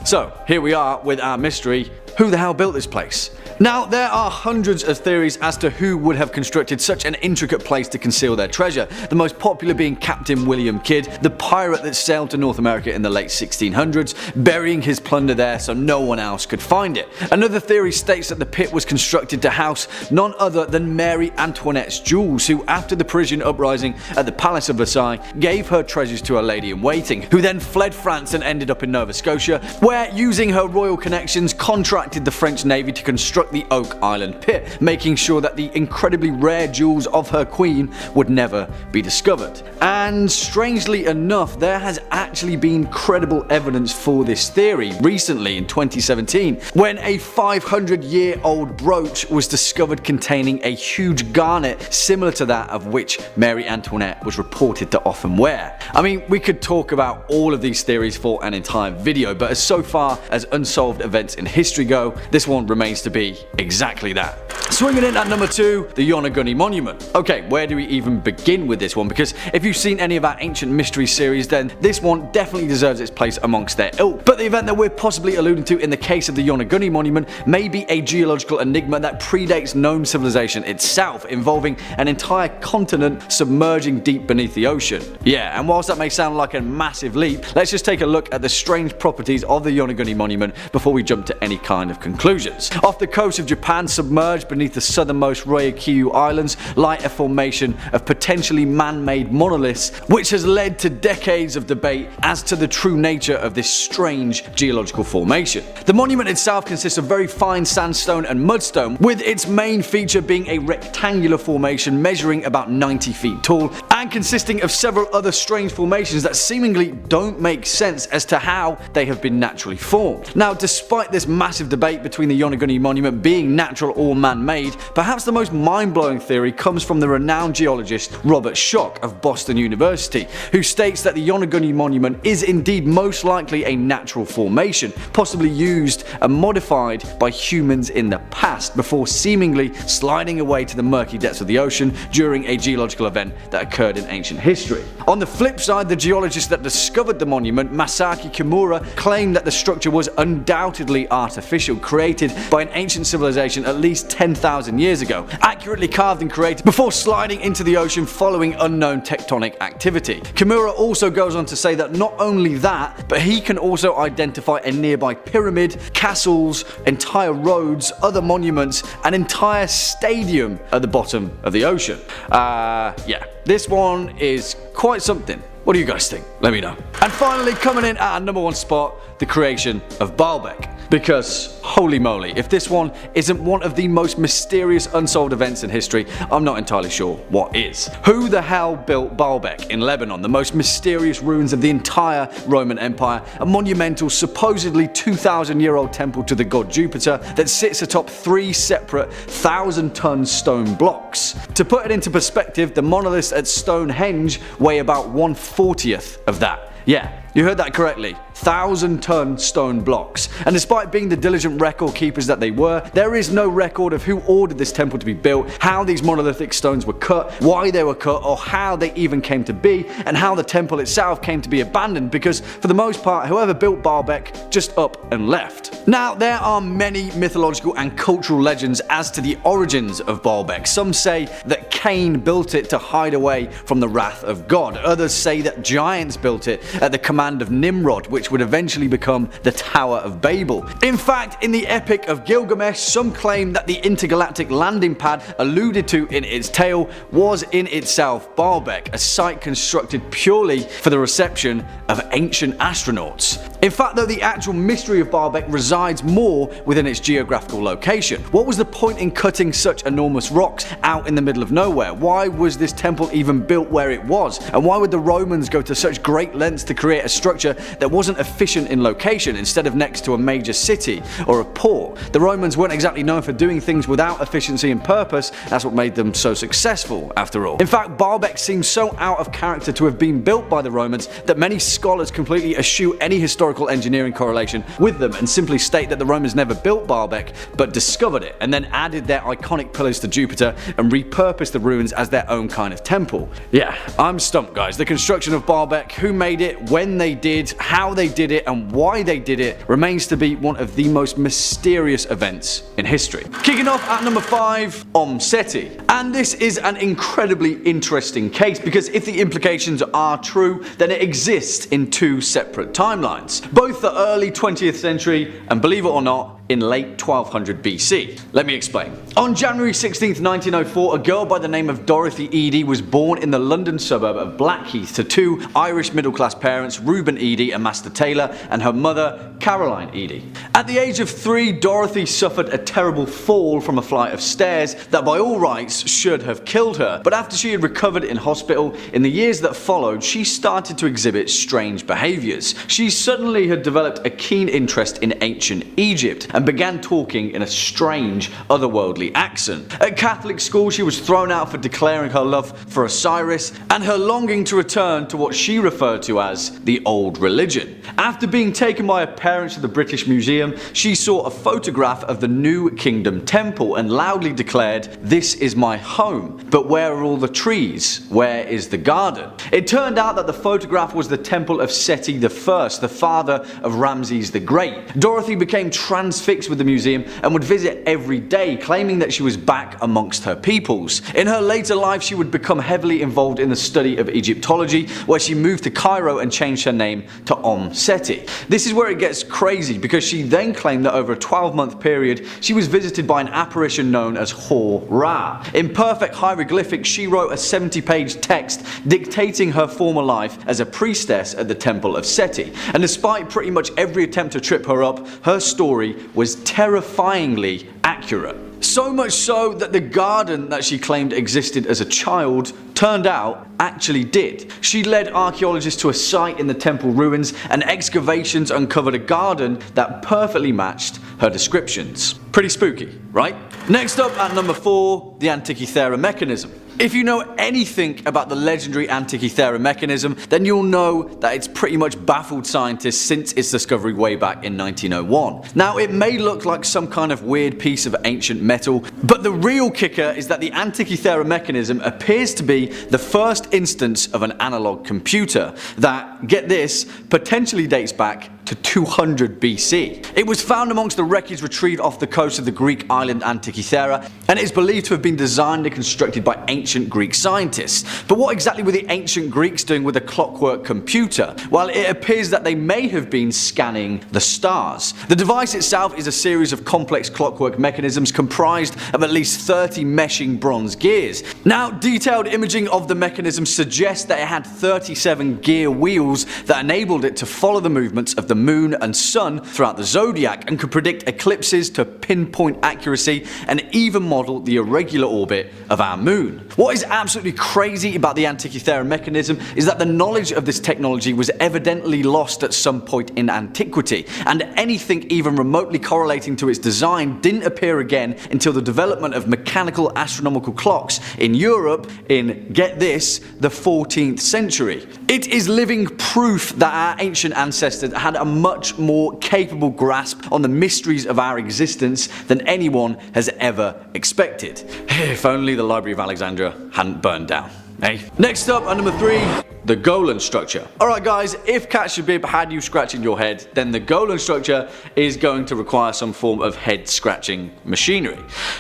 So here we are with our mystery. Who the hell built this place? Now, there are hundreds of theories as to who would have constructed such an intricate place to conceal their treasure, the most popular being Captain William Kidd, the pirate that sailed to North America in the late 1600s, burying his plunder there so no one else could find it. Another theory states that the pit was constructed to house none other than Mary Antoinette's jewels, who after the Parisian uprising at the Palace of Versailles gave her treasures to a lady-in-waiting, who then fled France and ended up in Nova Scotia, where using her royal connections contracted the French Navy to construct the Oak Island pit, making sure that the incredibly rare jewels of her queen would never be discovered. And strangely enough, there has actually been credible evidence for this theory recently in 2017, when a 500-year-old brooch was discovered containing a huge garnet similar to that of which Mary Antoinette was reported to often wear. I mean, we could talk about all of these theories for an entire video, but as so far as unsolved events in history go, this one remains to be exactly that. Swinging in at number 2, the Yonaguni Monument. Okay, where do we even begin with this one? Because if you've seen any of our ancient mystery series, then this one definitely deserves its place amongst their ilk. But the event that we're possibly alluding to in the case of the Yonaguni Monument may be a geological enigma that predates known civilization itself, involving an entire continent submerging deep beneath the ocean. Yeah, and whilst that may sound like a massive leap, let's just take a look at the strange properties of the Yonaguni Monument before we jump to any kind kind of conclusions. Off the coast of Japan, submerged beneath the southernmost Ryukyu Islands, lie a formation of potentially man-made monoliths, which has led to decades of debate as to the true nature of this strange geological formation. The monument itself consists of very fine sandstone and mudstone, with its main feature being a rectangular formation measuring about 90 feet tall and consisting of several other strange formations that seemingly don't make sense as to how they have been naturally formed. Now, despite this massive debate between the Yonaguni monument being natural or man-made, perhaps the most mind-blowing theory comes from the renowned geologist Robert Schoch of Boston University, who states that the Yonaguni monument is indeed most likely a natural formation, possibly used and modified by humans in the past before seemingly sliding away to the murky depths of the ocean during a geological event that occurred in ancient history. On the flip side, the geologist that discovered the monument, Masaki Kimura, claimed that the structure was undoubtedly artificial, created by an ancient civilization at least 10,000 years ago, accurately carved and created before sliding into the ocean following unknown tectonic activity. Kimura also goes on to say that not only that, but he can also identify a nearby pyramid, castles, entire roads, other monuments, an entire stadium at the bottom of the ocean. Yeah, this one is quite something. What do you guys think? Let me know. And finally, coming in at our number 1 spot, the creation of Baalbek. Because, holy moly, if this one isn't one of the most mysterious unsolved events in history, I'm not entirely sure what is. Who the hell built Baalbek in Lebanon, the most mysterious ruins of the entire Roman Empire, a monumental, supposedly 2,000-year-old temple to the god Jupiter that sits atop 3 separate 1,000-ton stone blocks? To put it into perspective, the monoliths at Stonehenge weigh about 1/40th of that. Yeah, you heard that correctly. 1,000-ton stone blocks. And despite being the diligent record keepers that they were, there is no record of who ordered this temple to be built, how these monolithic stones were cut, why they were cut, or how they even came to be, and how the temple itself came to be abandoned, because for the most part, whoever built Baalbek just up and left. Now, there are many mythological and cultural legends as to the origins of Baalbek. Some say that Cain built it to hide away from the wrath of God. Others say that giants built it at the command of Nimrod, which would eventually become the Tower of Babel. In fact, in the Epic of Gilgamesh, some claim that the intergalactic landing pad alluded to in its tale was in itself Baalbek, a site constructed purely for the reception of ancient astronauts. In fact, though, the actual mystery of Baalbek resides more within its geographical location. What was the point in cutting such enormous rocks out in the middle of nowhere? Why was this temple even built where it was? And why would the Romans go to such great lengths to create a structure that wasn't efficient in location instead of next to a major city or a port? The Romans weren't exactly known for doing things without efficiency and purpose. That's what made them so successful, after all. In fact, Baalbek seems so out of character to have been built by the Romans that many scholars completely eschew any historical engineering correlation with them and simply state that the Romans never built Baalbek but discovered it and then added their iconic pillars to Jupiter and repurposed the ruins as their own kind of temple. Yeah, I'm stumped, guys. The construction of Baalbek, who made it, when they did, how they did it, and why they did it remains to be one of the most mysterious events in history. Kicking off at number 5, Seti. And this is an incredibly interesting case because if the implications are true, then it exists in 2 separate timelines. Both the early 20th century and, believe it or not, in late 1200 BC. Let me explain. On January 16th, 1904, a girl by the name of Dorothy Eady was born in the London suburb of Blackheath to 2 Irish middle-class parents, Reuben Eady and Master Taylor, and her mother, Caroline Eady. At the age of 3, Dorothy suffered a terrible fall from a flight of stairs that by all rights should have killed her, but after she had recovered in hospital, in the years that followed, she started to exhibit strange behaviours. She suddenly had developed a keen interest in ancient Egypt, and began talking in a strange, otherworldly accent. At Catholic school, she was thrown out for declaring her love for Osiris and her longing to return to what she referred to as the old religion. After being taken by her parents to the British Museum, she saw a photograph of the New Kingdom Temple and loudly declared, "This is my home, but where are all the trees? Where is the garden?" It turned out that the photograph was the temple of Seti I, the father of Ramses the Great. Dorothy became transfixed transfixed with the museum and would visit every day, claiming that she was back amongst her peoples. In her later life, she would become heavily involved in the study of Egyptology, where she moved to Cairo and changed her name to Seti. This is where it gets crazy, because she then claimed that over a 12-month period she was visited by an apparition known as Hor-Ra. In perfect hieroglyphics, she wrote a 70-page text dictating her former life as a priestess at the temple of Seti, and despite pretty much every attempt to trip her up, her story was terrifyingly accurate. So much so that the garden that she claimed existed as a child turned out actually did. She led archaeologists to a site in the temple ruins, and excavations uncovered a garden that perfectly matched her descriptions. Pretty spooky, right? Next up at number 4, the Antikythera mechanism. If you know anything about the legendary Antikythera mechanism, then you'll know that it's pretty much baffled scientists since its discovery way back in 1901. Now, it may look like some kind of weird piece of ancient metal, but the real kicker is that the Antikythera mechanism appears to be the first instance of an analog computer that, get this, potentially dates back to 200 BC. It was found amongst the wreckage retrieved off the coast of the Greek island Antikythera, and it is believed to have been designed and constructed by ancient Greek scientists. But what exactly were the ancient Greeks doing with a clockwork computer? Well, it appears that they may have been scanning the stars. The device itself is a series of complex clockwork mechanisms comprised of at least 30 meshing bronze gears. Now, detailed imaging of the mechanism suggests that it had 37 gear wheels that enabled it to follow the movements of the moon and sun throughout the zodiac, and could predict eclipses to pinpoint accuracy and even model the irregular orbit of our moon. What is absolutely crazy about the Antikythera mechanism is that the knowledge of this technology was evidently lost at some point in antiquity, and anything even remotely correlating to its design didn't appear again until the development of mechanical astronomical clocks in Europe in, get this, the 14th century. It is living proof that our ancient ancestors had a much more capable grasp on the mysteries of our existence than anyone has ever expected. If only the Library of Alexandria hadn't burned down. Hey. Next up at number 3, the Golan structure. Alright guys, if Catch the Bib had you scratching your head, then the Golan structure is going to require some form of head scratching machinery.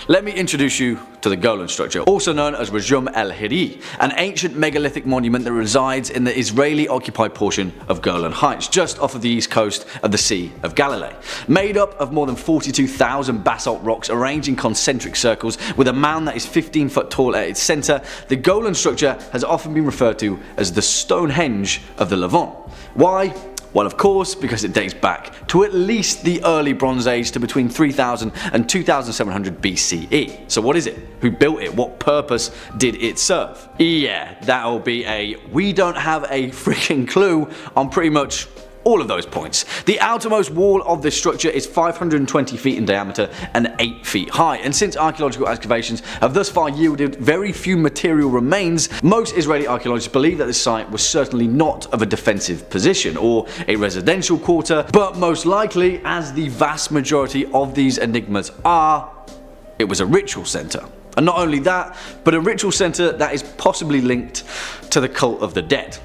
Let me introduce you to the Golan structure, also known as Rajum el-Hiri, an ancient megalithic monument that resides in the Israeli-occupied portion of Golan Heights, just off of the east coast of the Sea of Galilee. Made up of more than 42,000 basalt rocks arranged in concentric circles with a mound that is 15 foot tall at its centre, the Golan structure has often been referred to as the Stonehenge of the Levant. Why? Well, of course, because it dates back to at least the early Bronze Age, to between 3000 and 2700 BCE. So what is it? Who built it? What purpose did it serve? Yeah, that'll be a we don't have a freaking clue on pretty much all of those points. The outermost wall of this structure is 520 feet in diameter and 8 feet high, and since archaeological excavations have thus far yielded very few material remains, most Israeli archaeologists believe that the site was certainly not of a defensive position or a residential quarter, but most likely, as the vast majority of these enigmas are, it was a ritual center. And not only that, but a ritual center that is possibly linked to the cult of the dead.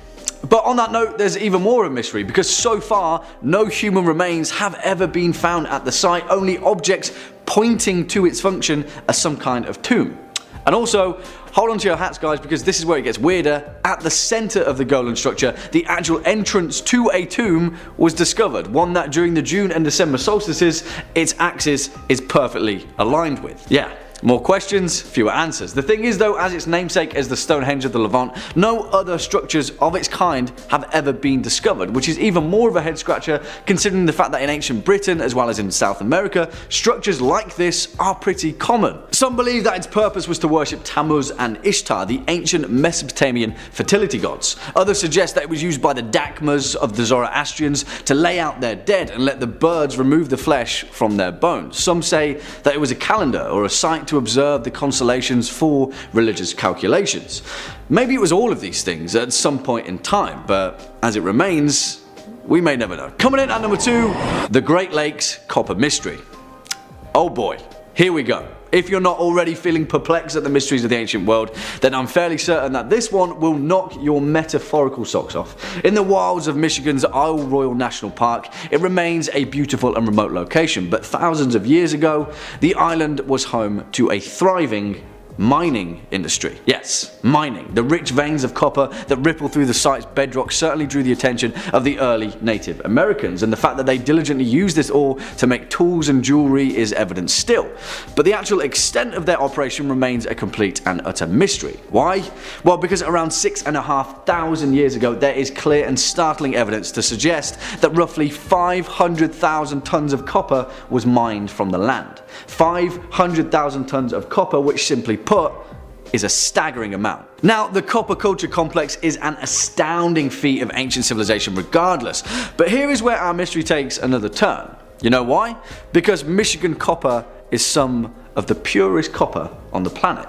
But on that note, there's even more of a mystery, because so far no human remains have ever been found at the site, only objects pointing to its function as some kind of tomb. And also, hold on to your hats guys, because this is where it gets weirder. At the centre of the Golan structure, the actual entrance to a tomb was discovered, one that during the June and December solstices, its axis is perfectly aligned with. Yeah. More questions, fewer answers. The thing is though, as its namesake as the Stonehenge of the Levant, no other structures of its kind have ever been discovered, which is even more of a head scratcher considering the fact that in ancient Britain, as well as in South America, structures like this are pretty common. Some believe that its purpose was to worship Tammuz and Ishtar, the ancient Mesopotamian fertility gods. Others suggest that it was used by the Dakmas of the Zoroastrians to lay out their dead and let the birds remove the flesh from their bones. Some say that it was a calendar or a site to observe the constellations for religious calculations. Maybe it was all of these things at some point in time, but as it remains, we may never know. Coming in at number 2, the Great Lakes Copper Mystery. Oh boy, here we go. If you're not already feeling perplexed at the mysteries of the ancient world, then I'm fairly certain that this one will knock your metaphorical socks off. In the wilds of Michigan's Isle Royale National Park, it remains a beautiful and remote location, but thousands of years ago, the island was home to a thriving mining industry. Yes, mining. The rich veins of copper that ripple through the site's bedrock certainly drew the attention of the early Native Americans, and the fact that they diligently used this ore to make tools and jewelry is evident still. But the actual extent of their operation remains a complete and utter mystery. Why? Well, because around 6,500 years ago, there is clear and startling evidence to suggest that roughly 500,000 tons of copper was mined from the land. 500,000 tons of copper, which simply put is a staggering amount. Now, the copper culture complex is an astounding feat of ancient civilization regardless, but here is where our mystery takes another turn. You know why? Because Michigan copper is some of the purest copper on the planet.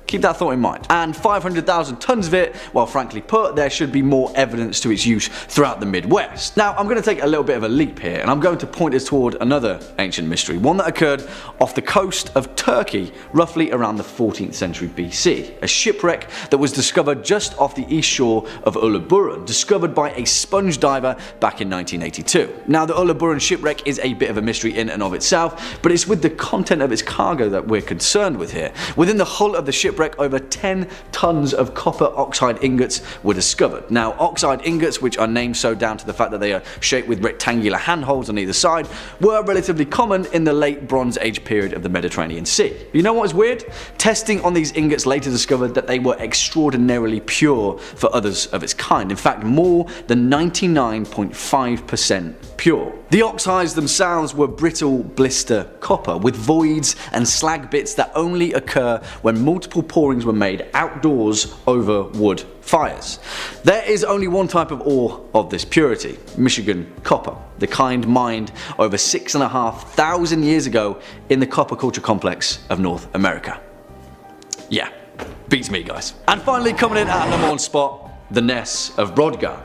Keep that thought in mind. And 500,000 tons of it, well, frankly put, there should be more evidence to its use throughout the Midwest. Now, I'm going to take a little bit of a leap here, and I'm going to point us toward another ancient mystery, one that occurred off the coast of Turkey, roughly around the 14th century BC. A shipwreck that was discovered just off the east shore of Uluburun, discovered by a sponge diver back in 1982. Now, the Uluburun shipwreck is a bit of a mystery in and of itself, but it's with the content of its cargo that we're concerned with here. Within the hull of the shipwreck, over 10 tons of copper oxide ingots were discovered. Now, oxide ingots, which are named so down to the fact that they are shaped with rectangular handholds on either side, were relatively common in the late Bronze Age period of the Mediterranean Sea. You know what's weird? Testing on these ingots later discovered that they were extraordinarily pure for others of its kind. In fact, more than 99.5% pure. The oxides themselves were brittle blister copper, with voids and slag bits that only occur when multiple pourings were made outdoors over wood fires. There is only one type of ore of this purity, Michigan copper, the kind mined over 6,500 years ago in the copper culture complex of North America. Yeah, beats me, guys. And finally, coming in at number one spot, the Ness of Brodgar.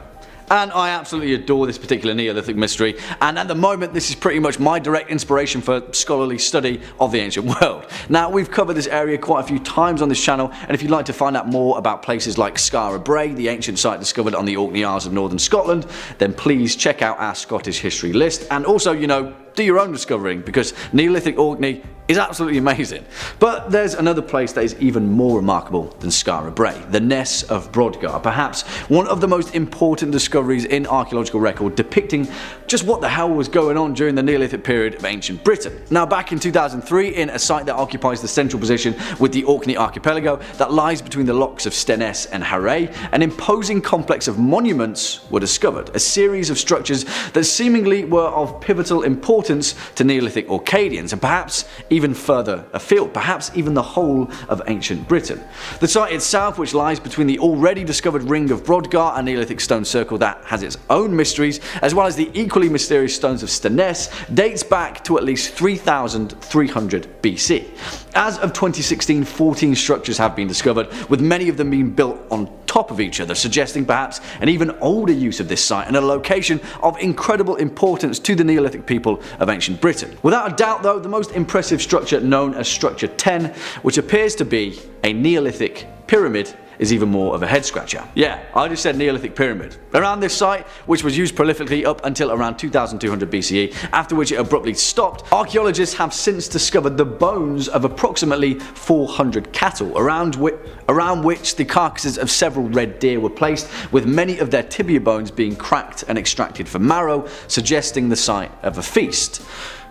And I absolutely adore this particular Neolithic mystery, and at the moment this is pretty much my direct inspiration for scholarly study of the ancient world. Now, we've covered this area quite a few times on this channel, and if you'd like to find out more about places like Skara Brae, the ancient site discovered on the Orkney Isles of northern Scotland, then please check out our Scottish history list, and also, you know, do your own discovering, because Neolithic Orkney is absolutely amazing. But there's another place that is even more remarkable than Skara Brae, the Ness of Brodgar, perhaps one of the most important discoveries in archaeological record depicting just what the hell was going on during the Neolithic period of ancient Britain. Now, back in 2003, in a site that occupies the central position with the Orkney archipelago that lies between the locks of Stenness and Harray, an imposing complex of monuments were discovered, a series of structures that seemingly were of pivotal importance to Neolithic Orcadians, and perhaps even further afield, perhaps even the whole of ancient Britain. The site itself, which lies between the already discovered ring of Brodgar, a Neolithic stone circle that has its own mysteries, as well as the equally mysterious stones of Stenness, dates back to at least 3,300 BC. As of 2016, 14 structures have been discovered, with many of them being built on top of each other, suggesting perhaps an even older use of this site and a location of incredible importance to the Neolithic people of ancient Britain. Without a doubt, though, the most impressive structure, known as Structure 10, which appears to be a Neolithic pyramid, is even more of a head scratcher. Yeah, I just said Neolithic pyramid. Around this site, which was used prolifically up until around 2200 BCE, after which it abruptly stopped, archaeologists have since discovered the bones of approximately 400 cattle, around which the carcasses of several red deer were placed, with many of their tibia bones being cracked and extracted for marrow, suggesting the site of a feast.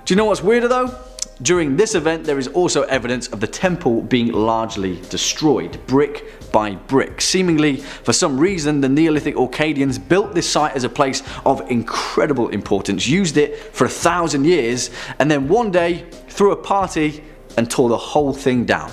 Do you know what's weirder though? During this event, there is also evidence of the temple being largely destroyed, brick by brick. Seemingly, for some reason, the Neolithic Orcadians built this site as a place of incredible importance, used it for 1,000 years, and then one day threw a party and tore the whole thing down.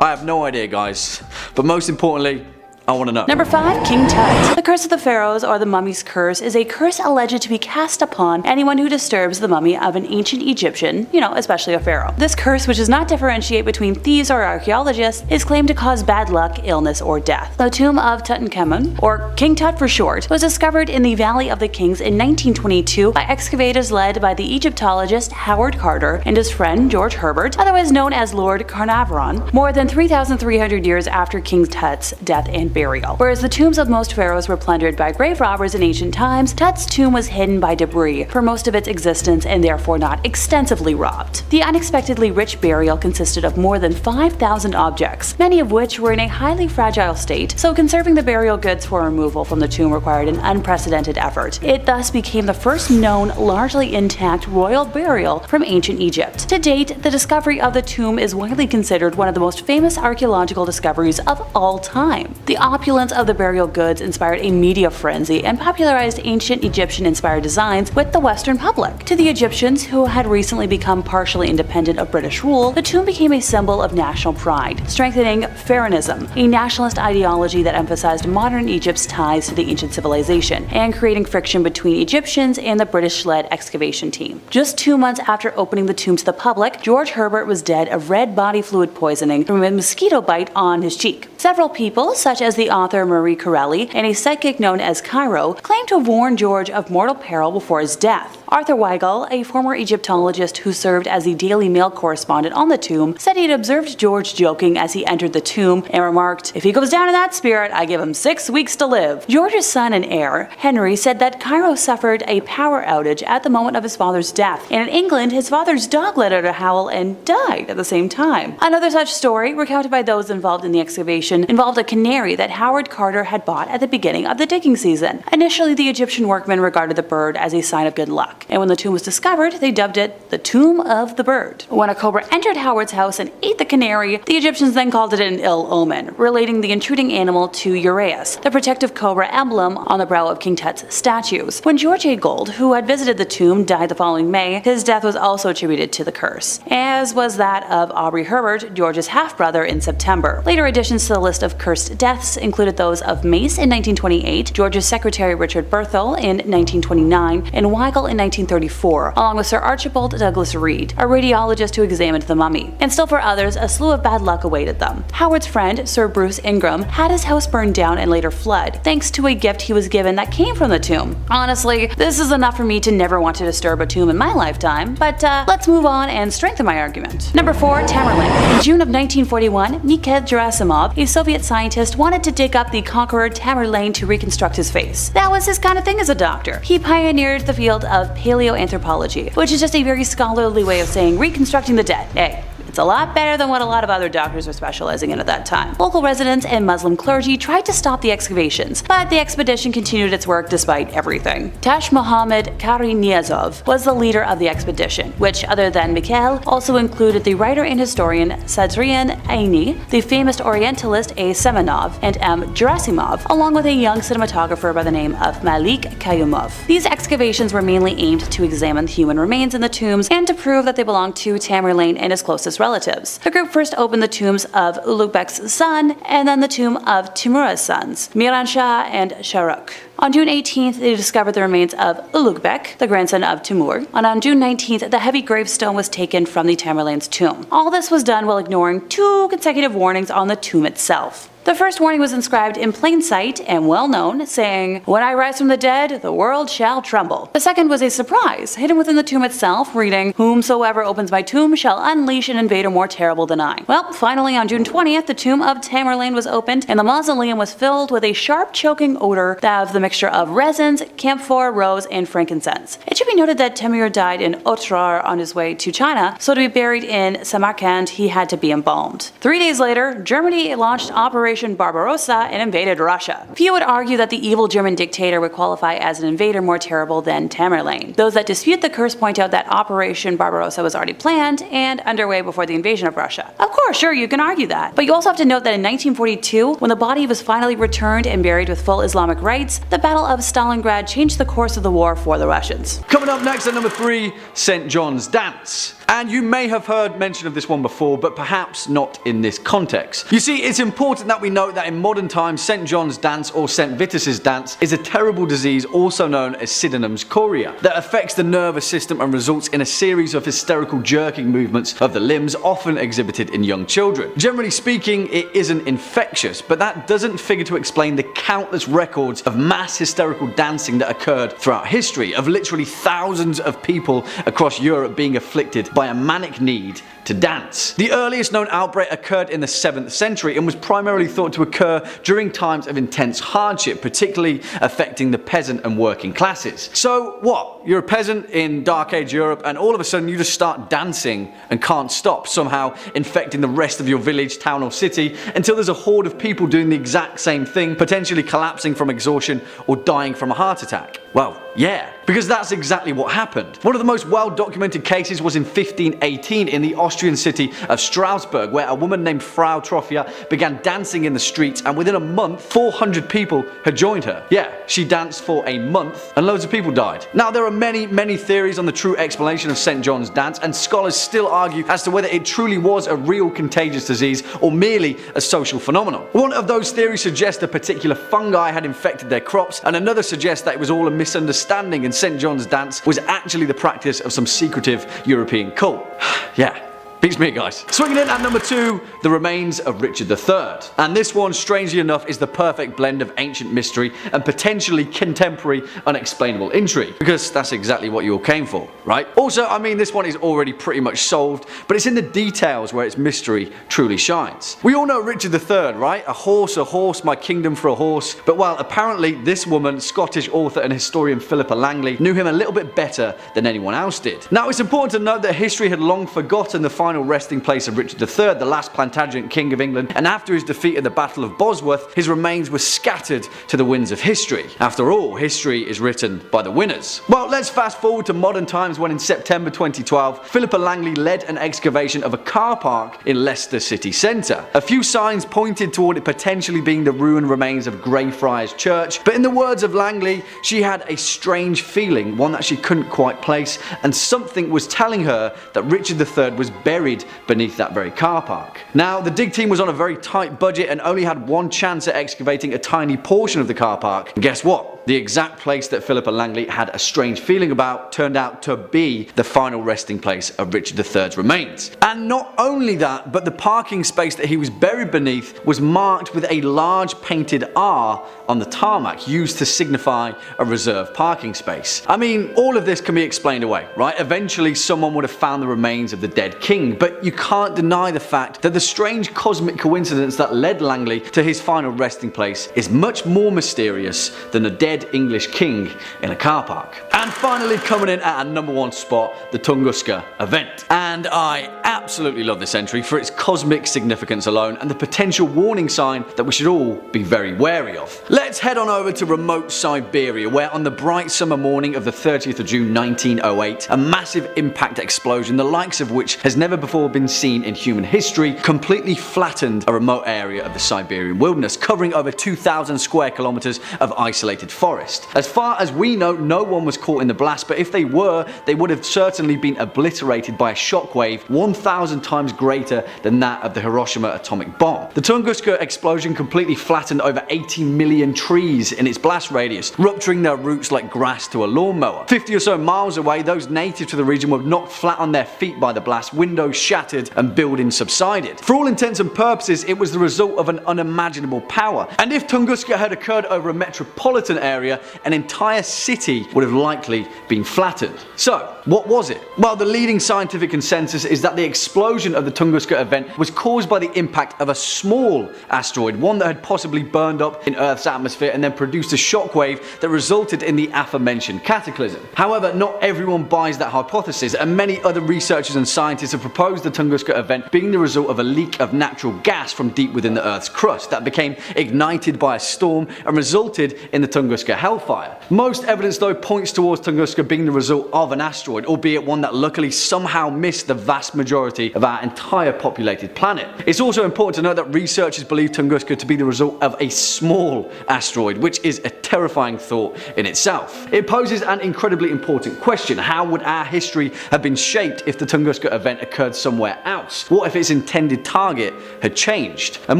I have no idea, guys, but most importantly, I want to know. Number 5. King Tut. The Curse of the Pharaohs, or the Mummy's Curse, is a curse alleged to be cast upon anyone who disturbs the mummy of an ancient Egyptian, especially a pharaoh. This curse, which does not differentiate between thieves or archaeologists, is claimed to cause bad luck, illness, or death. The tomb of Tutankhamun, or King Tut for short, was discovered in the Valley of the Kings in 1922 by excavators led by the Egyptologist Howard Carter and his friend George Herbert, otherwise known as Lord Carnarvon, more than 3,300 years after King Tut's death and burial. Whereas the tombs of most pharaohs were plundered by grave robbers in ancient times, Tut's tomb was hidden by debris for most of its existence and therefore not extensively robbed. The unexpectedly rich burial consisted of more than 5,000 objects, many of which were in a highly fragile state, so conserving the burial goods for removal from the tomb required an unprecedented effort. It thus became the first known, largely intact royal burial from ancient Egypt. To date, the discovery of the tomb is widely considered one of the most famous archaeological discoveries of all time. The opulence of the burial goods inspired a media frenzy and popularized ancient Egyptian-inspired designs with the Western public. To the Egyptians, who had recently become partially independent of British rule, the tomb became a symbol of national pride, strengthening Pharaonism, a nationalist ideology that emphasized modern Egypt's ties to the ancient civilization, and creating friction between Egyptians and the British-led excavation team. Just 2 months after opening the tomb to the public, George Herbert was dead of red body fluid poisoning from a mosquito bite on his cheek. Several people, such as the author Marie Corelli and a psychic known as Cairo, claimed to have warned George of mortal peril before his death. Arthur Weigel, a former Egyptologist who served as the Daily Mail correspondent on the tomb, said he had observed George joking as he entered the tomb and remarked, "If he goes down in that spirit, I give him 6 weeks to live." George's son and heir, Henry, said that Cairo suffered a power outage at the moment of his father's death, and in England, his father's dog let out a howl and died at the same time. Another such story, recounted by those involved in the excavation, involved a canary that Howard Carter had bought at the beginning of the digging season. Initially, the Egyptian workmen regarded the bird as a sign of good luck, and when the tomb was discovered, they dubbed it the Tomb of the Bird. When a cobra entered Howard's house and ate the canary, the Egyptians then called it an ill omen, relating the intruding animal to Uraeus, the protective cobra emblem on the brow of King Tut's statues. When George A. Gold, who had visited the tomb, died the following May, his death was also attributed to the curse, as was that of Aubrey Herbert, George's half-brother, in September. Later additions to the list of cursed deaths included those of Mace in 1928, George's secretary Richard Berthel in 1929, and Weigel in 1934, along with Sir Archibald Douglas Reed, a radiologist who examined the mummy. And still for others, a slew of bad luck awaited them. Howard's friend, Sir Bruce Ingram, had his house burned down and later fled, thanks to a gift he was given that came from the tomb. Honestly, this is enough for me to never want to disturb a tomb in my lifetime, but let's move on and strengthen my argument. Number 4. Tamerlane. In June of 1941, Mikhail Gerasimov, a Soviet scientist, wanted to dig up the conqueror Tamerlane to reconstruct his face. That was his kind of thing as a doctor. He pioneered the field of paleoanthropology, which is just a very scholarly way of saying reconstructing the dead. Hey, it's a lot better than what a lot of other doctors were specializing in at that time. Local residents and Muslim clergy tried to stop the excavations, but the expedition continued its work despite everything. Tash Mohammad Kari-Niyazov was the leader of the expedition, which, other than Mikhail, also included the writer and historian Sadrian Aini, the famous Orientalist A. Semenov, and M. Gerasimov, along with a young cinematographer by the name of Malik Kayumov. These excavations were mainly aimed to examine the human remains in the tombs and to prove that they belonged to Tamerlane and his closest relatives. The group first opened the tombs of Ulugh-Bek's son, and then the tomb of Timur's sons, Miran Shah and Shahrukh. On June 18th, they discovered the remains of Ulugh-Bek, the grandson of Timur, and on June 19th, the heavy gravestone was taken from the Tamerlane's tomb. All this was done while ignoring 2 consecutive warnings on the tomb itself. The first warning was inscribed in plain sight and well known, saying, "When I rise from the dead, the world shall tremble." The second was a surprise, hidden within the tomb itself, reading, "Whomsoever opens my tomb shall unleash an invader more terrible than I." Well, finally on June 20th, the tomb of Tamerlane was opened, and the mausoleum was filled with a sharp, choking odor that of the mixture of resins, camphor, rose, and frankincense. It should be noted that Timur died in Otrar on his way to China, so to be buried in Samarkand, he had to be embalmed. 3 days later, Germany launched Operation Barbarossa and invaded Russia. Few would argue that the evil German dictator would qualify as an invader more terrible than Tamerlane. Those that dispute the curse point out that Operation Barbarossa was already planned and underway before the invasion of Russia. Of course, sure, you can argue that. But you also have to note that in 1942, when the body was finally returned and buried with full Islamic rites, the Battle of Stalingrad changed the course of the war for the Russians. Coming up next at number 3, St. John's Dance. And you may have heard mention of this one before, but perhaps not in this context. You see, it's important that we note that in modern times, St. John's dance or St. Vitus's dance is a terrible disease also known as Sydenham's chorea that affects the nervous system and results in a series of hysterical jerking movements of the limbs often exhibited in young children. Generally speaking, it isn't infectious, but that doesn't figure to explain the countless records of mass hysterical dancing that occurred throughout history, of literally thousands of people across Europe being afflicted by a manic need to dance. The earliest known outbreak occurred in the 7th century and was primarily thought to occur during times of intense hardship, particularly affecting the peasant and working classes. So what? You're a peasant in Dark Age Europe and all of a sudden you just start dancing and can't stop, somehow infecting the rest of your village, town or city until there's a horde of people doing the exact same thing, potentially collapsing from exhaustion or dying from a heart attack. Well, yeah, because that's exactly what happened. One of the most well-documented cases was in 1518 in the Austrian city of Strasbourg, where a woman named Frau Troffia began dancing in the streets, and within a month 400 people had joined her. Yeah, she danced for a month and loads of people died. Now there are many theories on the true explanation of St. John's dance, and scholars still argue as to whether it truly was a real contagious disease or merely a social phenomenon. One of those theories suggests a particular fungi had infected their crops, and another suggests that it was all a misunderstanding and St. John's dance was actually the practice of some secretive European cult. Yeah. Beats me, guys. Swinging in at number 2, the remains of Richard III. And this one, strangely enough, is the perfect blend of ancient mystery and potentially contemporary unexplainable intrigue. Because that's exactly what you all came for, right? Also, I mean, this one is already pretty much solved, but it's in the details where its mystery truly shines. We all know Richard III, right? A horse, my kingdom for a horse. But well, apparently this woman, Scottish author and historian Philippa Langley, knew him a little bit better than anyone else did. Now, it's important to note that history had long forgotten the final resting place of Richard III, the last Plantagenet king of England, and after his defeat at the Battle of Bosworth, his remains were scattered to the winds of history. After all, history is written by the winners. Well, let's fast forward to modern times when in September 2012, Philippa Langley led an excavation of a car park in Leicester city centre. A few signs pointed toward it potentially being the ruined remains of Greyfriars Church, but in the words of Langley, she had a strange feeling, one that she couldn't quite place, and something was telling her that Richard III was buried beneath that very car park. Now, the dig team was on a very tight budget and only had one chance at excavating a tiny portion of the car park. And guess what? The exact place that Philippa Langley had a strange feeling about turned out to be the final resting place of Richard III's remains. And not only that, but the parking space that he was buried beneath was marked with a large painted R on the tarmac, used to signify a reserved parking space. I mean, all of this can be explained away, right? Eventually someone would have found the remains of the dead king, but you can't deny the fact that the strange cosmic coincidence that led Langley to his final resting place is much more mysterious than a dead English king in a car park. And finally, coming in at our number 1 spot, the Tunguska event. And I absolutely love this entry for its cosmic significance alone and the potential warning sign that we should all be very wary of. Let's head on over to remote Siberia, where on the bright summer morning of the 30th of June 1908, a massive impact explosion, the likes of which has never before been seen in human history, completely flattened a remote area of the Siberian wilderness, covering over 2,000 square kilometers of isolated forest. As far as we know, no one was caught in the blast, but if they were, they would have certainly been obliterated by a shockwave 1,000 times greater than that of the Hiroshima atomic bomb. The Tunguska explosion completely flattened over 80 million trees in its blast radius, rupturing their roots like grass to a lawnmower. 50 or so miles away, those native to the region were knocked flat on their feet by the blast, windows shattered and buildings subsided. For all intents and purposes, it was the result of an unimaginable power. And if Tunguska had occurred over a metropolitan area, an entire city would have likely been flattened. So, what was it? Well, the leading scientific consensus is that the explosion of the Tunguska event was caused by the impact of a small asteroid, one that had possibly burned up in Earth's atmosphere and then produced a shockwave that resulted in the aforementioned cataclysm. However, not everyone buys that hypothesis, and many other researchers and scientists have proposed the Tunguska event being the result of a leak of natural gas from deep within the Earth's crust that became ignited by a storm and resulted in the Tunguska hellfire. Most evidence though points towards Tunguska being the result of an asteroid, albeit one that luckily somehow missed the vast majority majority of our entire populated planet. It's also important to note that researchers believe Tunguska to be the result of a small asteroid, which is a terrifying thought in itself. It poses an incredibly important question. How would our history have been shaped if the Tunguska event occurred somewhere else? What if its intended target had changed? And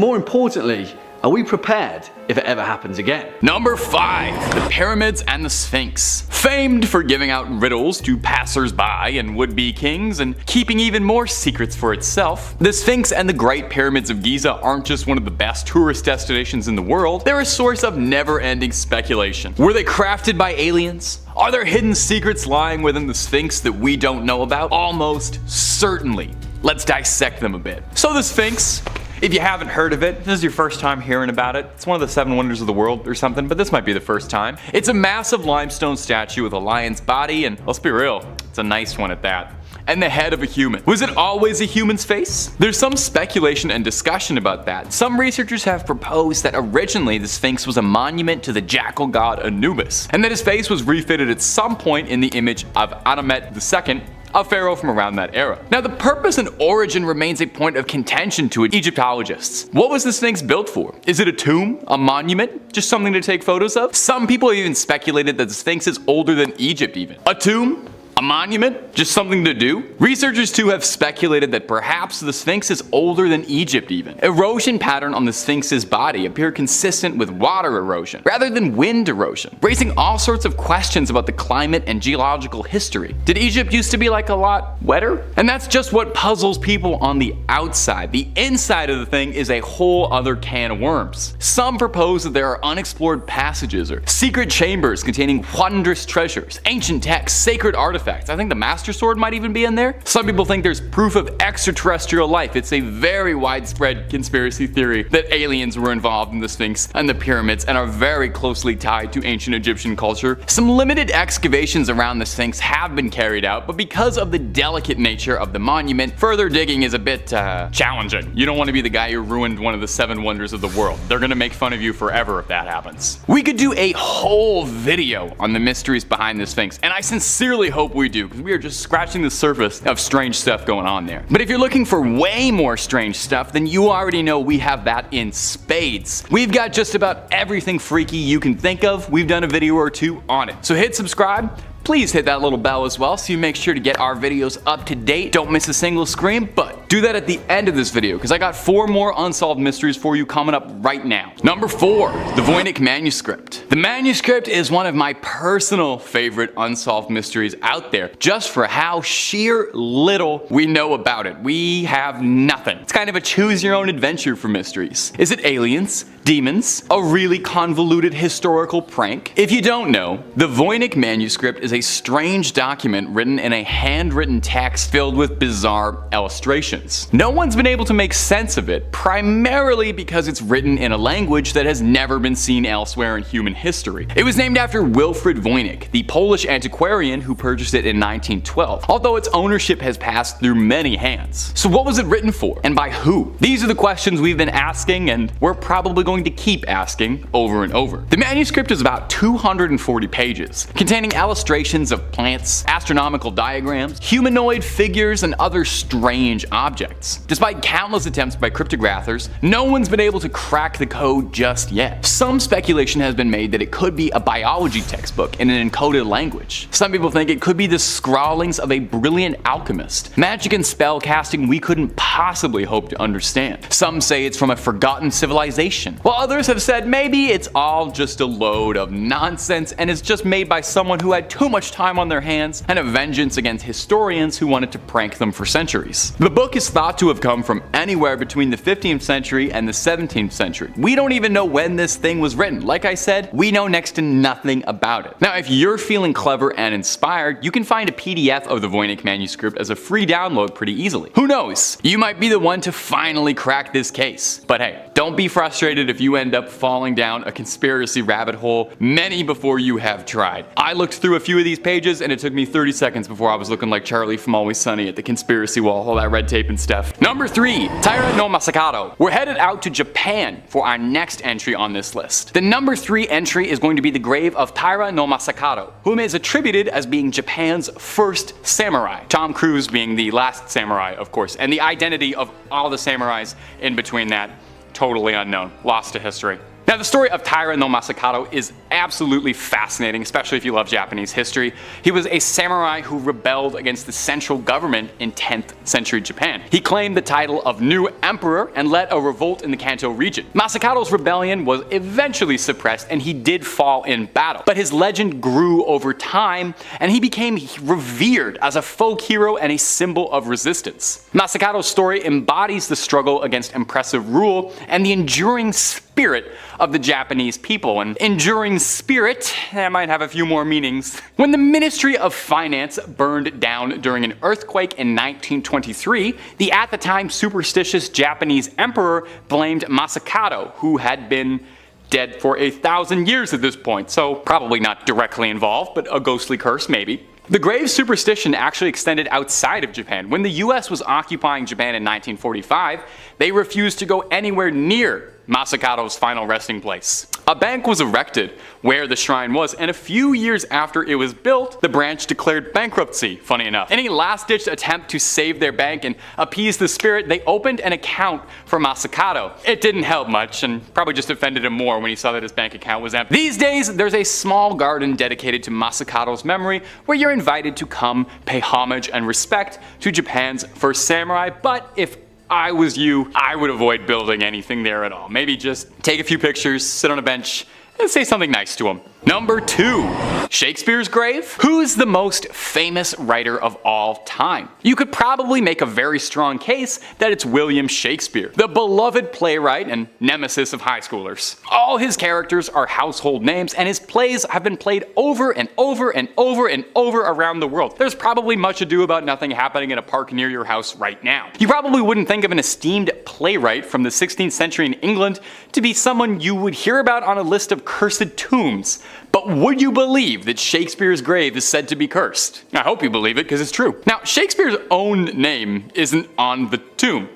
more importantly, are we prepared if it ever happens again? Number 5. The Pyramids and the Sphinx. Famed for giving out riddles to passers-by and would-be kings and keeping even more secrets for itself, the Sphinx and the Great Pyramids of Giza aren't just one of the best tourist destinations in the world, they're a source of never-ending speculation. Were they crafted by aliens? Are there hidden secrets lying within the Sphinx that we don't know about? Almost certainly. Let's dissect them a bit. So the Sphinx, if you haven't heard of it, this is your first time hearing about it. It's one of the 7 wonders of the world or something, but this might be the first time. It's a massive limestone statue with a lion's body, and let's be real, it's a nice one at that. And the head of a human. Was it always a human's face? There's some speculation and discussion about that. Some researchers have proposed that originally the Sphinx was a monument to the jackal god Anubis, and that his face was refitted at some point in the image of Amenemhet II, a pharaoh from around that era. Now the purpose and origin remains a point of contention to Egyptologists. What was the Sphinx built for? Is it a tomb? A monument? Just something to take photos of? Some people even speculated that the Sphinx is older than Egypt even. A tomb? A monument? Just something to do? Researchers too have speculated that perhaps the Sphinx is older than Egypt even. Erosion pattern on the Sphinx's body appear consistent with water erosion, rather than wind erosion, raising all sorts of questions about the climate and geological history. Did Egypt used to be like a lot wetter? And that's just what puzzles people on the outside. The inside of the thing is a whole other can of worms. Some propose that there are unexplored passages or secret chambers containing wondrous treasures, ancient texts, sacred artifacts. I think the Master Sword might even be in there. Some people think there's proof of extraterrestrial life. It's a very widespread conspiracy theory that aliens were involved in the Sphinx and the pyramids and are very closely tied to ancient Egyptian culture. Some limited excavations around the Sphinx have been carried out, but because of the delicate nature of the monument, further digging is a bit challenging. You don't want to be the guy who ruined one of the 7 wonders of the world. They're gonna make fun of you forever if that happens. We could do a whole video on the mysteries behind the Sphinx, and I sincerely hope we do, because we are just scratching the surface of strange stuff going on there. But if you're looking for way more strange stuff, then you already know we have that in spades. We've got just about everything freaky you can think of. We've done a video or 2 on it. So hit subscribe. Please hit that little bell as well so you make sure to get our videos up to date. Don't miss a single scream, but do that at the end of this video because I got 4 more unsolved mysteries for you coming up right now. Number 4, the Voynich manuscript. The manuscript is one of my personal favorite unsolved mysteries out there, just for how sheer little we know about it. We have nothing. It's kind of a choose your own adventure for mysteries. Is it aliens? Demons? A really convoluted historical prank? If you don't know, the Voynich manuscript is a strange document written in a handwritten text filled with bizarre illustrations. No one's been able to make sense of it, primarily because it's written in a language that has never been seen elsewhere in human history. It was named after Wilfrid Voynich, the Polish antiquarian who purchased it in 1912, although its ownership has passed through many hands. So what was it written for, and by who? These are the questions we've been asking, and we're probably going to keep asking over and over. The manuscript is about 240 pages, containing illustrations of plants, astronomical diagrams, humanoid figures, and other strange objects. Despite countless attempts by cryptographers, no one's been able to crack the code just yet. Some speculation has been made that it could be a biology textbook in an encoded language. Some people think it could be the scrawlings of a brilliant alchemist, magic and spell casting we couldn't possibly hope to understand. Some say it's from a forgotten civilization, while others have said maybe it's all just a load of nonsense and it's just made by someone who had too much time on their hands and a vengeance against historians who wanted to prank them for centuries. The book is thought to have come from anywhere between the 15th century and the 17th century. We don't even know when this thing was written. Like I said, we know next to nothing about it. Now, if you're feeling clever and inspired, you can find a PDF of the Voynich manuscript as a free download pretty easily. Who knows? You might be the one to finally crack this case. But hey, don't be frustrated if you end up falling down a conspiracy rabbit hole many before you have tried. I looked through a few of these pages and it took me 30 seconds before I was looking like Charlie from Always Sunny at the conspiracy wall, all that red tape tape and stuff. Number 3. Taira no Masakado. We're headed out to Japan for our next entry on this list. The number 3 entry is going to be the grave of Taira no Masakado, whom is attributed as being Japan's first samurai. Tom Cruise being the last samurai, of course, and the identity of all the samurais in between that, totally unknown, lost to history. Now, the story of Taira no Masakado is absolutely fascinating, especially if you love Japanese history. He was a samurai who rebelled against the central government in 10th century Japan. He claimed the title of new emperor and led a revolt in the Kanto region. Masakado's rebellion was eventually suppressed and he did fall in battle. But his legend grew over time and he became revered as a folk hero and a symbol of resistance. Masakado's story embodies the struggle against oppressive rule and the enduring spirit of the Japanese people. And enduring spirit, that might have a few more meanings. When the Ministry of Finance burned down during an earthquake in 1923, the at the time superstitious Japanese emperor blamed Masakado, who had been dead for 1,000 years at this point, so probably not directly involved, but a ghostly curse maybe. The grave superstition actually extended outside of Japan. When the US was occupying Japan in 1945, they refused to go anywhere near Masakado's final resting place. A bank was erected where the shrine was, and a few years after it was built, the branch declared bankruptcy, funny enough. In a last-ditch attempt to save their bank and appease the spirit, they opened an account for Masakado. It didn't help much, and probably just offended him more when he saw that his bank account was empty. These days, there's a small garden dedicated to Masakado's memory where you're invited to come pay homage and respect to Japan's first samurai, but if I was you, I would avoid building anything there at all. Maybe just take a few pictures, sit on a bench, and say something nice to him. Number 2. Shakespeare's grave? Who's the most famous writer of all time? You could probably make a very strong case that it's William Shakespeare, the beloved playwright and nemesis of high schoolers. All his characters are household names, and his plays have been played over and over and over and over around the world. There's probably much ado about nothing happening in a park near your house right now. You probably wouldn't think of an esteemed playwright from the 16th century in England to be someone you would hear about on a list of cursed tombs. But would you believe that Shakespeare's grave is said to be cursed? I hope you believe it, because it's true. Now, Shakespeare's own name isn't on the tomb.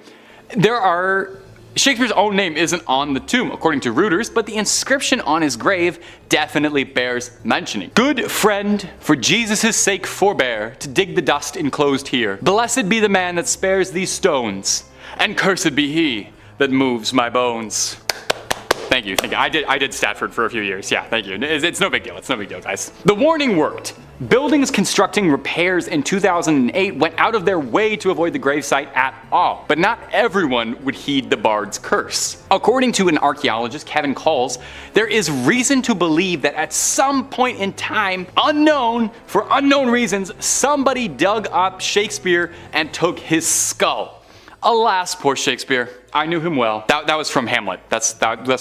Shakespeare's own name isn't on the tomb, according to Reuters, but the inscription on his grave definitely bears mentioning. Good friend, for Jesus' sake forbear to dig the dust enclosed here. Blessed be the man that spares these stones, and cursed be he that moves my bones. Thank you. I did Statford for a few years. Yeah, thank you. It's no big deal. It's no big deal, guys. The warning worked. Buildings constructing repairs in 2008 went out of their way to avoid the gravesite at all, but not everyone would heed the bard's curse. According to an archaeologist, Kevin Coles, there is reason to believe that at some point in time, unknown, for unknown reasons, somebody dug up Shakespeare and took his skull. Alas, poor Shakespeare. I knew him well. That was from Hamlet. That's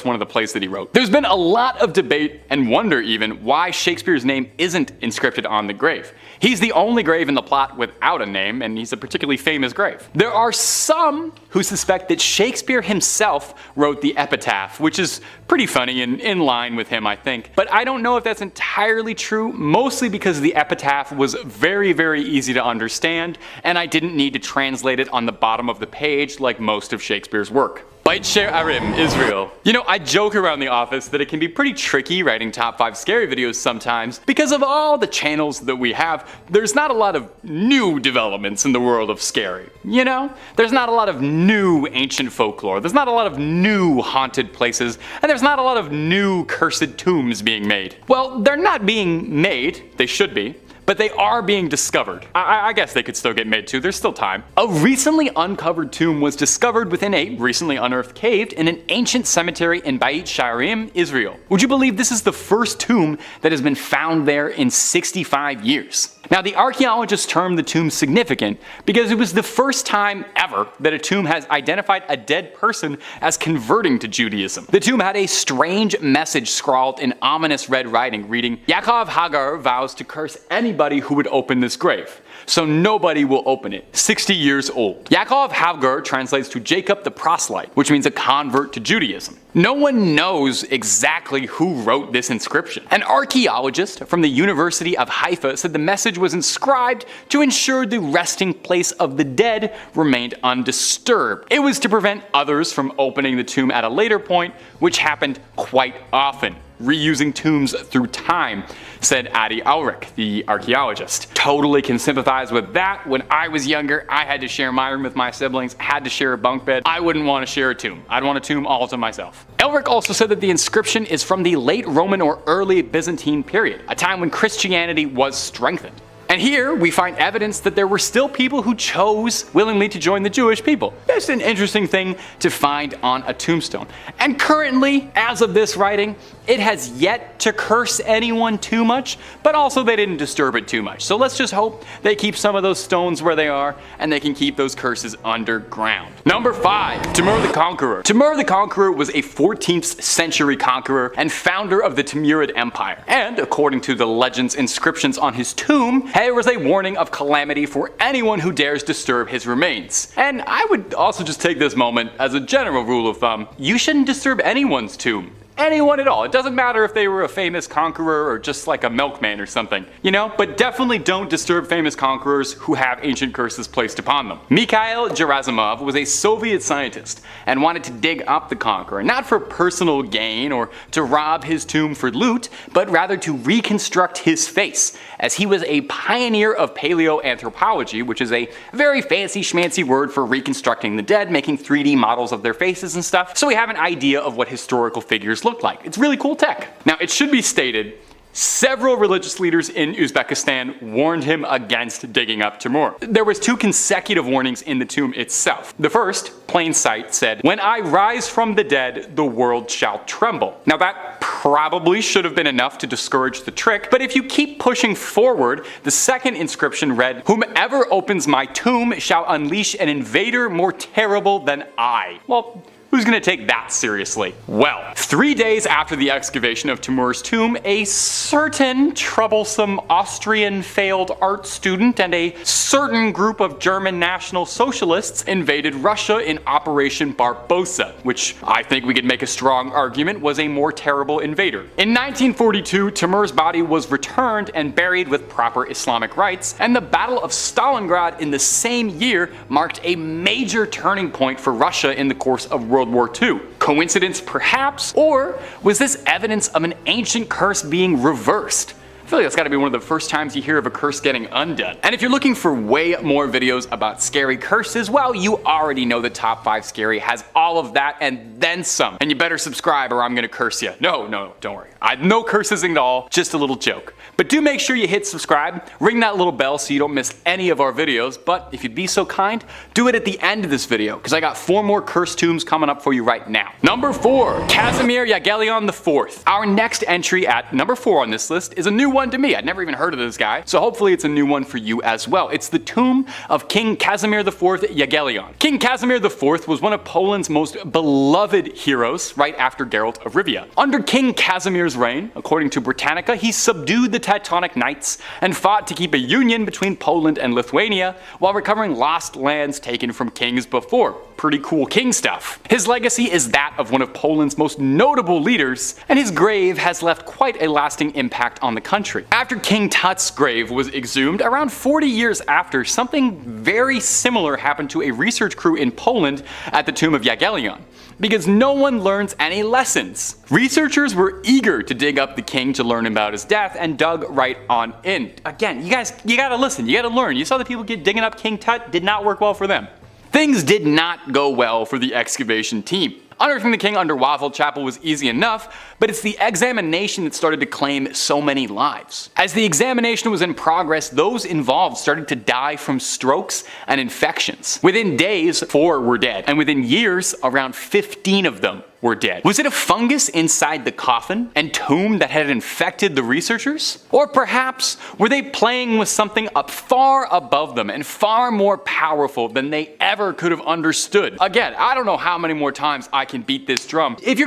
one of the plays that he wrote. There's been a lot of debate and wonder even why Shakespeare's name isn't inscripted on the grave. He's the only grave in the plot without a name, and he's a particularly famous grave. There are some who suspect that Shakespeare himself wrote the epitaph, which is pretty funny and in line with him, I think. But I don't know if that's entirely true, mostly because the epitaph was very, very easy to understand, and I didn't need to translate it on the bottom of the page like most of Shakespeare's work. Baitcher Arim, Israel. You know, I joke around the office that it can be pretty tricky writing top 5 scary videos sometimes. Because of all the channels that we have, there's not a lot of new developments in the world of scary. You know? There's not a lot of new ancient folklore, there's not a lot of new haunted places, and there's not a lot of new cursed tombs being made. Well, they're not being made, they should be. But they are being discovered. I guess they could still get made too, there's still time. A recently uncovered tomb was discovered within a recently unearthed cave in an ancient cemetery in Beit Sharim, Israel. Would you believe this is the first tomb that has been found there in 65 years? Now, the archaeologists termed the tomb significant because it was the first time ever that a tomb has identified a dead person as converting to Judaism. The tomb had a strange message scrawled in ominous red writing reading, Yaakov Hagar vows to curse anybody anybody who would open this grave. So nobody will open it. 60 years old. Yaakov Havgar translates to Jacob the proselyte, which means a convert to Judaism. No one knows exactly who wrote this inscription. An archaeologist from the University of Haifa said the message was inscribed to ensure the resting place of the dead remained undisturbed. It was to prevent others from opening the tomb at a later point, which happened quite often. Reusing tombs through time, said Adi Ulrich, the archaeologist. Totally can sympathize with that. When I was younger, I had to share my room with my siblings, had to share a bunk bed. I wouldn't want to share a tomb. I'd want a tomb all to myself. Ulrich also said that the inscription is from the late Roman or early Byzantine period, a time when Christianity was strengthened. And here we find evidence that there were still people who chose willingly to join the Jewish people. That's an interesting thing to find on a tombstone. And currently, as of this writing, it has yet to curse anyone too much, but also they didn't disturb it too much. So let's just hope they keep some of those stones where they are and they can keep those curses underground. Number 5. Timur the Conqueror. Timur the Conqueror was a 14th century conqueror and founder of the Timurid Empire. And according to the legend's inscriptions on his tomb, there was a warning of calamity for anyone who dares disturb his remains. And I would also just take this moment as a general rule of thumb, you shouldn't disturb anyone's tomb. Anyone at all. It doesn't matter if they were a famous conqueror or just like a milkman or something, you know? But definitely don't disturb famous conquerors who have ancient curses placed upon them. Mikhail Gerasimov was a Soviet scientist and wanted to dig up the conqueror, not for personal gain or to rob his tomb for loot, but rather to reconstruct his face, as he was a pioneer of paleoanthropology, which is a very fancy schmancy word for reconstructing the dead, making 3D models of their faces and stuff, so we have an idea of what historical figures look like. It's really cool tech. Now, it should be stated, several religious leaders in Uzbekistan warned him against digging up Timur. There was 2 consecutive warnings in the tomb itself. The first, plain sight, said, "When I rise from the dead, the world shall tremble." Now that probably should have been enough to discourage the trick, but if you keep pushing forward, the second inscription read, "Whomever opens my tomb shall unleash an invader more terrible than I." Well, who's gonna take that seriously? Well, 3 days after the excavation of Timur's tomb, a certain troublesome Austrian failed art student and a certain group of German National Socialists invaded Russia in Operation Barbarossa, which I think we could make a strong argument was a more terrible invader. In 1942, Timur's body was returned and buried with proper Islamic rites, and the Battle of Stalingrad in the same year marked a major turning point for Russia in the course of World War II. Coincidence perhaps? Or was this evidence of an ancient curse being reversed? I feel like that's gotta be one of the first times you hear of a curse getting undone. And if you're looking for way more videos about scary curses, well, you already know that Top 5 Scary has all of that and then some. And you better subscribe or I'm gonna curse you. No, don't worry. No curses at all, just a little joke. But do make sure you hit subscribe, ring that little bell so you don't miss any of our videos, but if you'd be so kind, do it at the end of this video, because I got 4 more cursed tombs coming up for you right now. Number 4, Casimir Yaghellion IV. Our next entry at number 4 on this list is a new one to me. I'd never even heard of this guy, so hopefully it's a new one for you as well. It's the tomb of King Casimir IV Yaghellion. King Casimir IV was one of Poland's most beloved heroes right after Geralt of Rivia. Under King Casimir's reign, according to Britannica, he subdued the Teutonic Knights and fought to keep a union between Poland and Lithuania while recovering lost lands taken from kings before. Pretty cool king stuff. His legacy is that of one of Poland's most notable leaders, and his grave has left quite a lasting impact on the country. After King Tut's grave was exhumed, around 40 years after, something very similar happened to a research crew in Poland at the tomb of Yaghellion. Because no one learns any lessons. Researchers were eager to dig up the king to learn about his death and dug right on in. Again, you gotta listen, you gotta learn. You saw the people digging up King Tut, did not work well for them. Things did not go well for the excavation team. Unearthing the king under Wawel Chapel was easy enough, but it's the examination that started to claim so many lives. As the examination was in progress, those involved started to die from strokes and infections. Within days, 4 were dead, and within years, around 15 of them were dead? Was it a fungus inside the coffin and tomb that had infected the researchers? Or perhaps were they playing with something up far above them and far more powerful than they ever could have understood? Again, I don't know how many more times I can beat this drum. If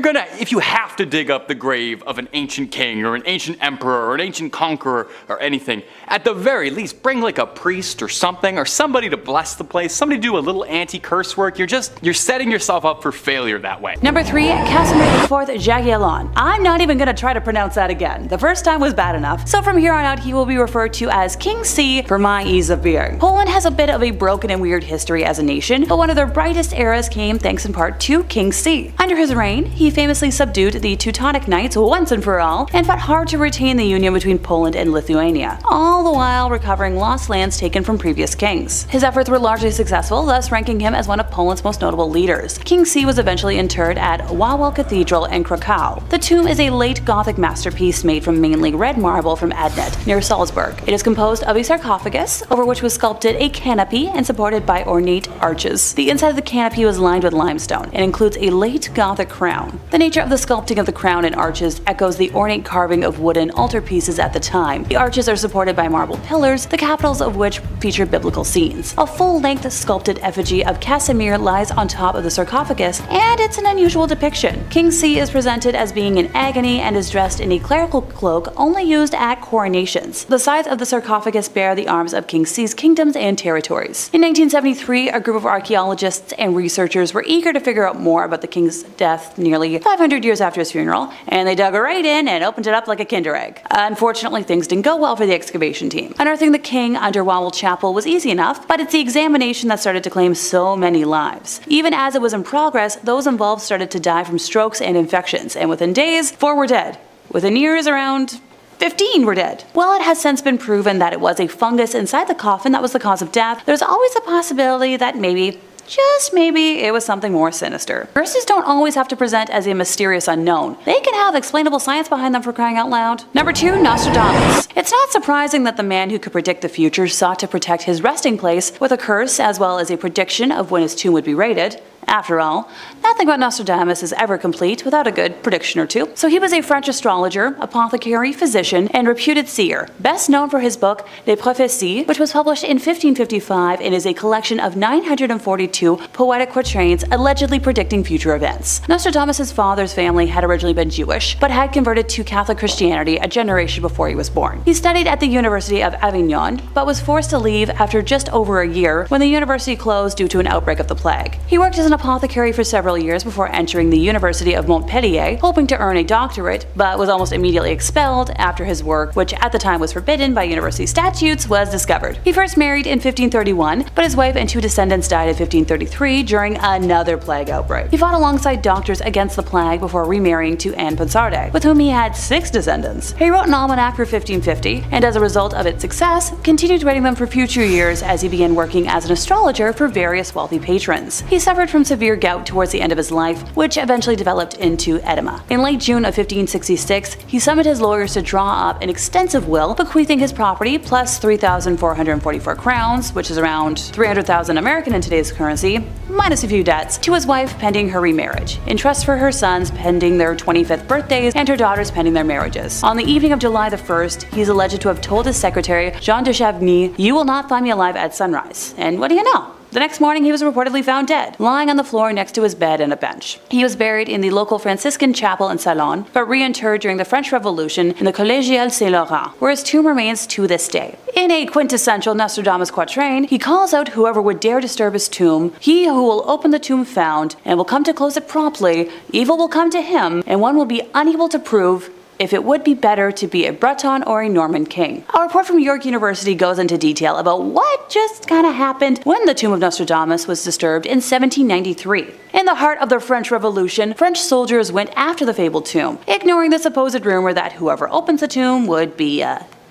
you have to dig up the grave of an ancient king or an ancient emperor or an ancient conqueror or anything, at the very least bring like a priest or something, or somebody to bless the place, somebody to do a little anti-curse work. You're setting yourself up for failure that way. Number 3, Casimir IV Jagiellon. I'm not even gonna try to pronounce that again. The first time was bad enough, so from here on out he will be referred to as King C for my ease of being. Poland has a bit of a broken and weird history as a nation, but one of their brightest eras came thanks in part to King C. Under his reign, he famously subdued the Teutonic Knights once and for all, and fought hard to retain the union between Poland and Lithuania, all the while recovering lost lands taken from previous kings. His efforts were largely successful, thus ranking him as one of Poland's most notable leaders. King C was eventually interred at Wawel Cathedral in Krakow. The tomb is a late Gothic masterpiece made from mainly red marble from Adnet, near Salzburg. It is composed of a sarcophagus, over which was sculpted a canopy and supported by ornate arches. The inside of the canopy was lined with limestone and includes a late Gothic crown. The nature of the sculpting of the crown and arches echoes the ornate carving of wooden altarpieces at the time. The arches are supported by marble pillars, the capitals of which feature biblical scenes. A full-length sculpted effigy of Casimir lies on top of the sarcophagus, and it's an unusual depiction. King C is presented as being in agony and is dressed in a clerical cloak only used at coronations. The sides of the sarcophagus bear the arms of King C's kingdoms and territories. In 1973, a group of archaeologists and researchers were eager to figure out more about the king's death nearly 500 years after his funeral, and they dug right in and opened it up like a Kinder egg. Unfortunately, things didn't go well for the excavation team. Unearthing the king under Wawel Chapel was easy enough, but it's the examination that started to claim so many lives. Even as it was in progress, those involved started to die from strokes and infections, and within days, 4 were dead. Within years, around 15 were dead. While it has since been proven that it was a fungus inside the coffin that was the cause of death, there's always a possibility that maybe, just maybe, it was something more sinister. Curses don't always have to present as a mysterious unknown. They can have explainable science behind them, for crying out loud. Number 2, Nostradamus. It's not surprising that the man who could predict the future sought to protect his resting place with a curse as well as a prediction of when his tomb would be raided. After all, nothing about Nostradamus is ever complete without a good prediction or two. So he was a French astrologer, apothecary, physician, and reputed seer, best known for his book Les Prophéties, which was published in 1555 and is a collection of 942 poetic quatrains allegedly predicting future events. Nostradamus' father's family had originally been Jewish, but had converted to Catholic Christianity a generation before he was born. He studied at the University of Avignon, but was forced to leave after just over a year when the university closed due to an outbreak of the plague. He worked as an apothecary for several years before entering the University of Montpellier, hoping to earn a doctorate, but was almost immediately expelled after his work, which at the time was forbidden by university statutes, was discovered. He first married in 1531, but his wife and 2 descendants died in 1533 during another plague outbreak. He fought alongside doctors against the plague before remarrying to Anne Ponsarde, with whom he had 6 descendants. He wrote an almanac for 1550, and as a result of its success, continued writing them for future years as he began working as an astrologer for various wealthy patrons. He suffered from severe gout towards the end of his life, which eventually developed into edema. In late June of 1566, he summoned his lawyers to draw up an extensive will bequeathing his property plus 3,444 crowns, which is around 300,000 American in today's currency, minus a few debts, to his wife pending her remarriage, in trust for her sons pending their 25th birthdays and her daughters pending their marriages. On the evening of July the 1st, he is alleged to have told his secretary, Jean de Chavigny, "You will not find me alive at sunrise." And what do you know? The next morning, he was reportedly found dead, lying on the floor next to his bed and a bench. He was buried in the local Franciscan chapel in Salon, but reinterred during the French Revolution in the Collégiale Saint-Laurent, where his tomb remains to this day. In a quintessential Nostradamus quatrain, he calls out whoever would dare disturb his tomb, "He who will open the tomb found, and will come to close it promptly, evil will come to him, and one will be unable to prove if it would be better to be a Breton or a Norman king." A report from York University goes into detail about what just kinda happened when the tomb of Nostradamus was disturbed in 1793. In the heart of the French Revolution, French soldiers went after the fabled tomb, ignoring the supposed rumor that whoever opens the tomb would be,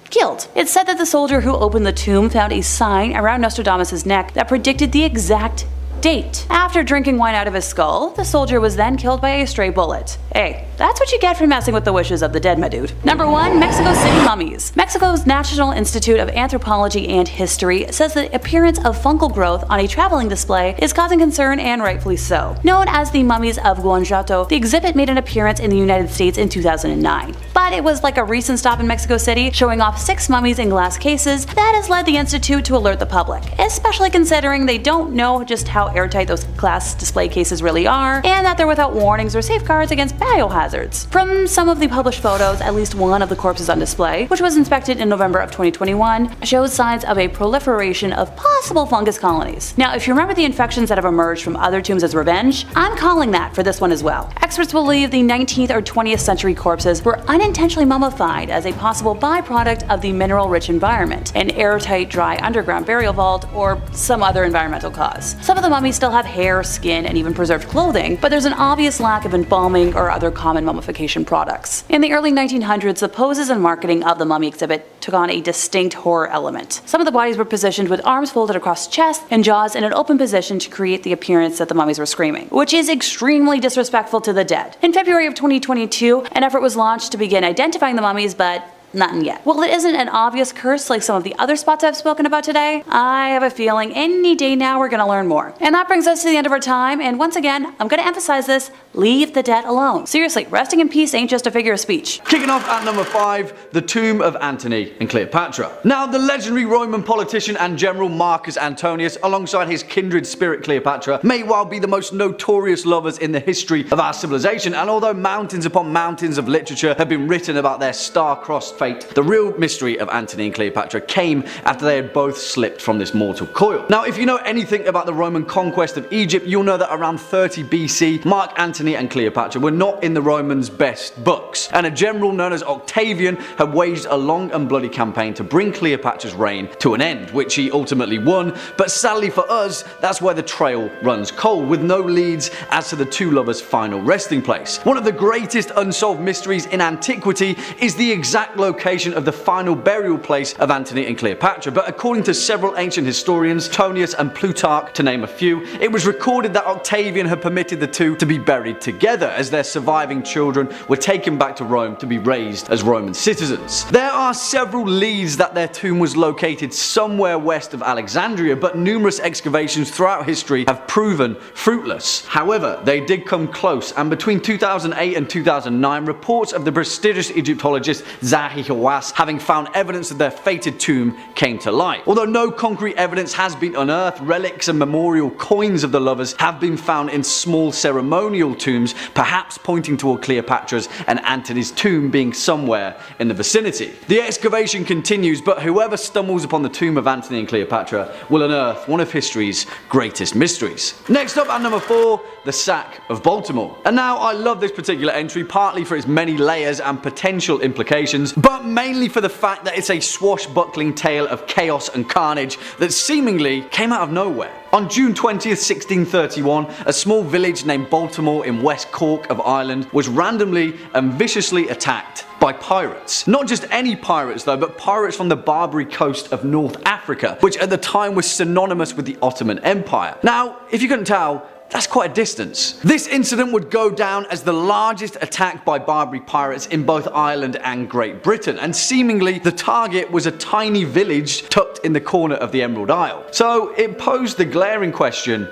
killed. It's said that the soldier who opened the tomb found a sign around Nostradamus' neck that predicted the exact Date. After drinking wine out of his skull, the soldier was then killed by a stray bullet. Hey, that's what you get for messing with the wishes of the dead, my dude. Number 1. Mexico City mummies. Mexico's National Institute of Anthropology and History says the appearance of fungal growth on a traveling display is causing concern, and rightfully so. Known as the mummies of Guanajuato, the exhibit made an appearance in the United States in 2009. But it was like a recent stop in Mexico City, showing off 6 mummies in glass cases that has led the Institute to alert the public, especially considering they don't know just how airtight those glass display cases really are, and that they're without warnings or safeguards against biohazards. From some of the published photos, at least one of the corpses on display, which was inspected in November of 2021, shows signs of a proliferation of possible fungus colonies. Now, if you remember the infections that have emerged from other tombs as revenge, I'm calling that for this one as well. Experts believe the 19th or 20th century corpses were unintentionally mummified as a possible byproduct of the mineral-rich environment, an airtight, dry underground burial vault, or some other environmental cause. Some of the mummies still have hair, skin, and even preserved clothing, but there's an obvious lack of embalming or other common mummification products. In the early 1900s, the poses and marketing of the mummy exhibit took on a distinct horror element. Some of the bodies were positioned with arms folded across chest and jaws in an open position to create the appearance that the mummies were screaming, which is extremely disrespectful to the dead. In February of 2022, an effort was launched to begin identifying the mummies, but nothing yet. While it isn't an obvious curse like some of the other spots I've spoken about today, I have a feeling any day now we're gonna learn more. And that brings us to the end of our time, and once again, I'm gonna emphasize this: leave the dead alone. Seriously, resting in peace ain't just a figure of speech. Kicking off at number 5, the tomb of Antony and Cleopatra. Now, the legendary Roman politician and general Marcus Antonius, alongside his kindred spirit Cleopatra, may well be the most notorious lovers in the history of our civilization, and although mountains upon mountains of literature have been written about their star-crossed fate, the real mystery of Antony and Cleopatra came after they had both slipped from this mortal coil. Now, if you know anything about the Roman conquest of Egypt, you'll know that around 30 BC, Mark Antony and Cleopatra were not in the Romans' best books, and a general known as Octavian had waged a long and bloody campaign to bring Cleopatra's reign to an end, which he ultimately won. But sadly for us, that's where the trail runs cold, with no leads as to the two lovers' final resting place. One of the greatest unsolved mysteries in antiquity is the exact location of the final burial place of Antony and Cleopatra, but according to several ancient historians, Tonius and Plutarch to name a few, it was recorded that Octavian had permitted the two to be buried together, as their surviving children were taken back to Rome to be raised as Roman citizens. There are several leads that their tomb was located somewhere west of Alexandria, but numerous excavations throughout history have proven fruitless. However, they did come close, and between 2008 and 2009, reports of the prestigious Egyptologist Zahi Hawass having found evidence of their fated tomb came to light. Although no concrete evidence has been unearthed, relics and memorial coins of the lovers have been found in small ceremonial tombs, perhaps pointing toward Cleopatra's and Antony's tomb being somewhere in the vicinity. The excavation continues, but whoever stumbles upon the tomb of Antony and Cleopatra will unearth one of history's greatest mysteries. Next up at number 4, the sack of Baltimore. And now, I love this particular entry, partly for its many layers and potential implications, but mainly for the fact that it's a swashbuckling tale of chaos and carnage that seemingly came out of nowhere. On June 20th, 1631, a small village named Baltimore in West Cork of Ireland was randomly and viciously attacked by pirates. Not just any pirates though, but pirates from the Barbary coast of North Africa, which at the time was synonymous with the Ottoman Empire. Now, if you couldn't tell, that's quite a distance. This incident would go down as the largest attack by Barbary pirates in both Ireland and Great Britain, and seemingly the target was a tiny village tucked in the corner of the Emerald Isle. So it posed the glaring question: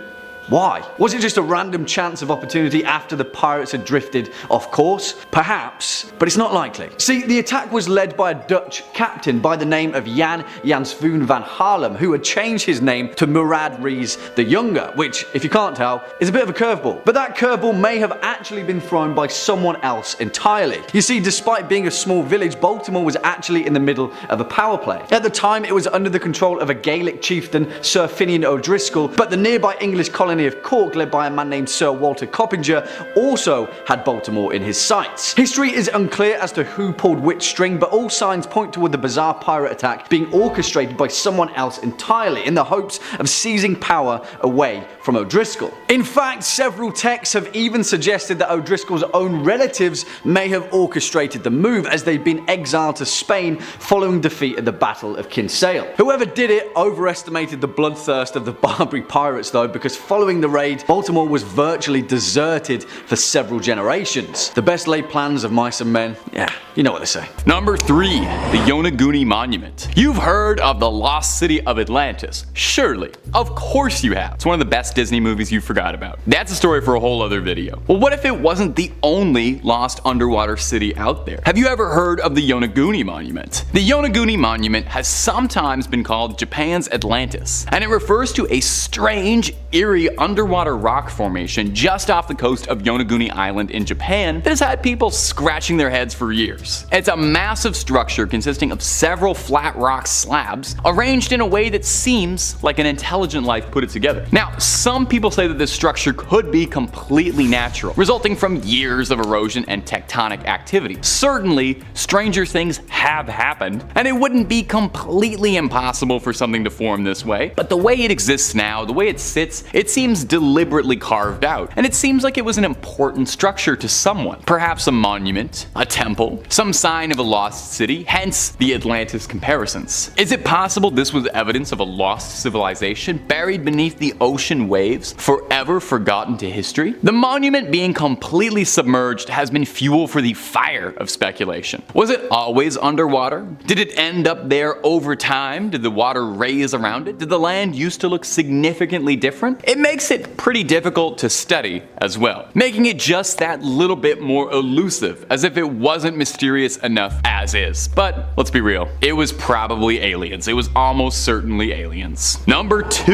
why? Was it just a random chance of opportunity after the pirates had drifted off course? Perhaps, but it's not likely. See, the attack was led by a Dutch captain by the name of Jan Jansvoon van Haarlem, who had changed his name to Murad Rees the Younger, which, if you can't tell, is a bit of a curveball. But that curveball may have actually been thrown by someone else entirely. You see, despite being a small village, Baltimore was actually in the middle of a power play. At the time, it was under the control of a Gaelic chieftain, Sir Finian O'Driscoll, but the nearby English colony of Cork, led by a man named Sir Walter Coppinger, also had Baltimore in his sights. History is unclear as to who pulled which string, but all signs point toward the bizarre pirate attack being orchestrated by someone else entirely, in the hopes of seizing power away from O'Driscoll. In fact, several texts have even suggested that O'Driscoll's own relatives may have orchestrated the move, as they'd been exiled to Spain following defeat at the Battle of Kinsale. Whoever did it overestimated the bloodthirst of the Barbary pirates though, because following Following the raid, Baltimore was virtually deserted for several generations. The best laid plans of mice and men, yeah, you know what they say. Number 3. The Yonaguni Monument. You've heard of the lost city of Atlantis, surely. Of course you have. It's one of the best Disney movies you forgot about. That's a story for a whole other video. Well, what if it wasn't the only lost underwater city out there? Have you ever heard of the Yonaguni Monument? The Yonaguni Monument has sometimes been called Japan's Atlantis, and it refers to a strange, eerie underwater rock formation just off the coast of Yonaguni Island in Japan that has had people scratching their heads for years. It's a massive structure consisting of several flat rock slabs arranged in a way that seems like an intelligent life put it together. Now, some people say that this structure could be completely natural, resulting from years of erosion and tectonic activity. Certainly, stranger things have happened, and it wouldn't be completely impossible for something to form this way, but the way it exists now, the way it sits, it seems deliberately carved out, and it seems like it was an important structure to someone. Perhaps a monument, a temple, some sign of a lost city, hence the Atlantis comparisons. Is it possible this was evidence of a lost civilization buried beneath the ocean waves, forever forgotten to history? The monument being completely submerged has been fuel for the fire of speculation. Was it always underwater? Did it end up there over time? Did the water raise around it? Did the land used to look significantly different? It makes it pretty difficult to study as well, making it just that little bit more elusive, as if it wasn't mysterious enough as is. But let's be real, it was probably aliens. It was almost certainly aliens. Number 2,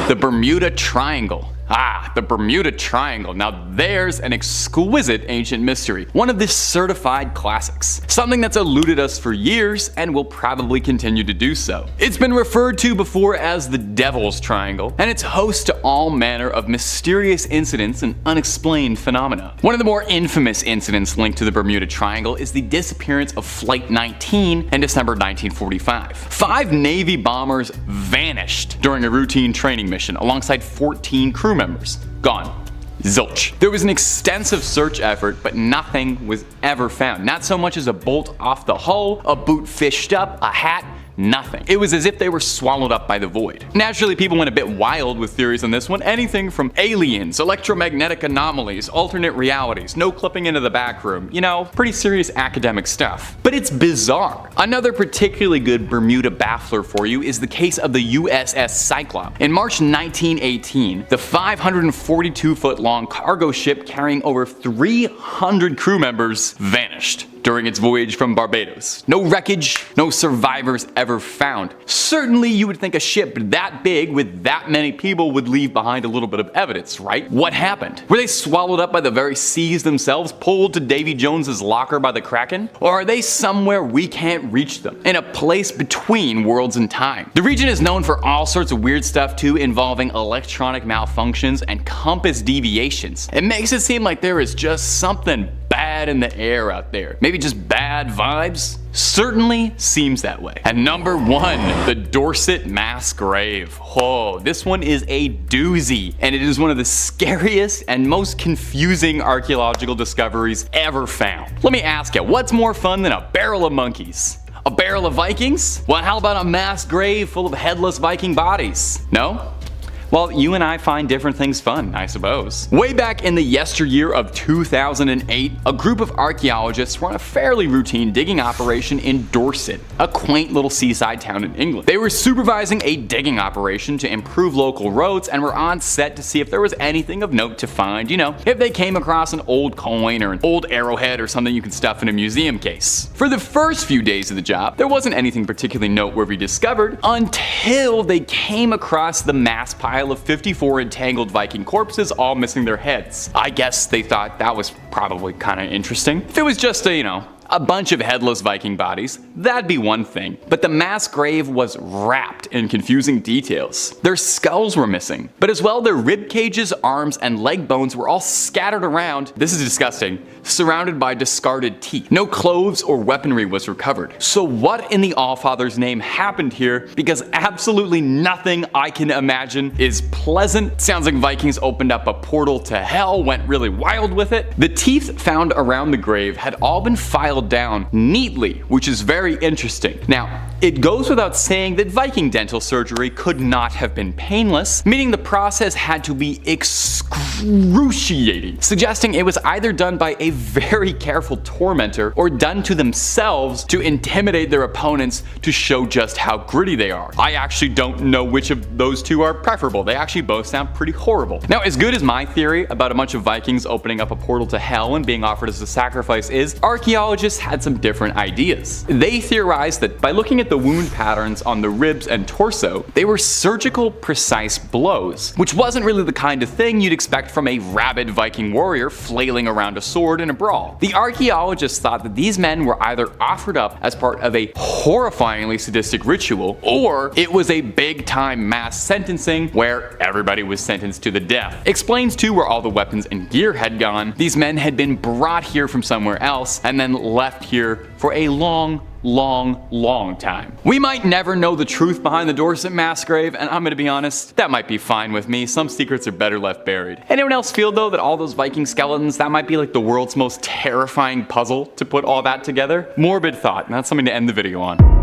the Bermuda Triangle. The Bermuda Triangle. Now there's an exquisite ancient mystery, one of the certified classics, something that's eluded us for years and will probably continue to do so. It's been referred to before as the Devil's Triangle, and it's host to all manner of mysterious incidents and unexplained phenomena. One of the more infamous incidents linked to the Bermuda Triangle is the disappearance of Flight 19 in December 1945. 5 Navy bombers vanished during a routine training mission alongside 14 crew members. Gone. Zilch. There was an extensive search effort, but nothing was ever found. Not so much as a bolt off the hull, a boot fished up, a hat, nothing. It was as if they were swallowed up by the void. Naturally, people went a bit wild with theories on this one. Anything from aliens, electromagnetic anomalies, alternate realities, no clipping into the back room. You know, pretty serious academic stuff. But it's bizarre. Another particularly good Bermuda baffler for you is the case of the USS Cyclops. In March 1918, the 542-foot-long cargo ship carrying over 300 crew members vanished during its voyage from Barbados. No wreckage, no survivors ever found. Certainly you would think a ship that big with that many people would leave behind a little bit of evidence, right? What happened? Were they swallowed up by the very seas themselves, pulled to Davy Jones's locker by the Kraken? Or are they somewhere we can't reach them, in a place between worlds and time? The region is known for all sorts of weird stuff too, involving electronic malfunctions and compass deviations. It makes it seem like there is just something bad in the air out there. Maybe just bad vibes? Certainly seems that way. And number 1, the Dorset Mass Grave. Whoa, this one is a doozy, and it is one of the scariest and most confusing archaeological discoveries ever found. Let me ask you, what's more fun than a barrel of monkeys? A barrel of Vikings? Well, how about a mass grave full of headless Viking bodies? No? Well, you and I find different things fun, I suppose. Way back in the yesteryear of 2008, a group of archaeologists were on a fairly routine digging operation in Dorset, a quaint little seaside town in England. They were supervising a digging operation to improve local roads and were on set to see if there was anything of note to find, you know, if they came across an old coin or an old arrowhead or something you could stuff in a museum case. For the first few days of the job, there wasn't anything particularly noteworthy discovered until they came across the mass pile of 54 entangled Viking corpses, all missing their heads. I guess they thought that was probably kind of interesting. If it was just a bunch of headless Viking bodies, that'd be one thing. But the mass grave was wrapped in confusing details. Their skulls were missing, but as well their rib cages, arms, and leg bones were all scattered around, this is disgusting, surrounded by discarded teeth. No clothes or weaponry was recovered. So what in the Allfather's name happened here? Because absolutely nothing I can imagine is pleasant. Sounds like Vikings opened up a portal to hell, went really wild with it. The teeth found around the grave had all been filed settled down neatly, which is very interesting. Now, it goes without saying that Viking dental surgery could not have been painless, meaning the process had to be excruciating, suggesting it was either done by a very careful tormentor or done to themselves to intimidate their opponents to show just how gritty they are. I actually don't know which of those two are preferable. They actually both sound pretty horrible. Now, as good as my theory about a bunch of Vikings opening up a portal to hell and being offered as a sacrifice is, archaeologists had some different ideas. They theorized that by looking at the wound patterns on the ribs and torso, they were surgical precise blows, which wasn't really the kind of thing you'd expect from a rabid Viking warrior flailing around a sword in a brawl. The archaeologists thought that these men were either offered up as part of a horrifyingly sadistic ritual, or it was a big time mass sentencing where everybody was sentenced to the death. Explains too where all the weapons and gear had gone. These men had been brought here from somewhere else and then left here for a long time. We might never know the truth behind the Dorset mass grave, and I'm gonna be honest, that might be fine with me. Some secrets are better left buried. Anyone else feel though that all those Viking skeletons, that might be like the world's most terrifying puzzle to put all that together? Morbid thought, and that's something to end the video on.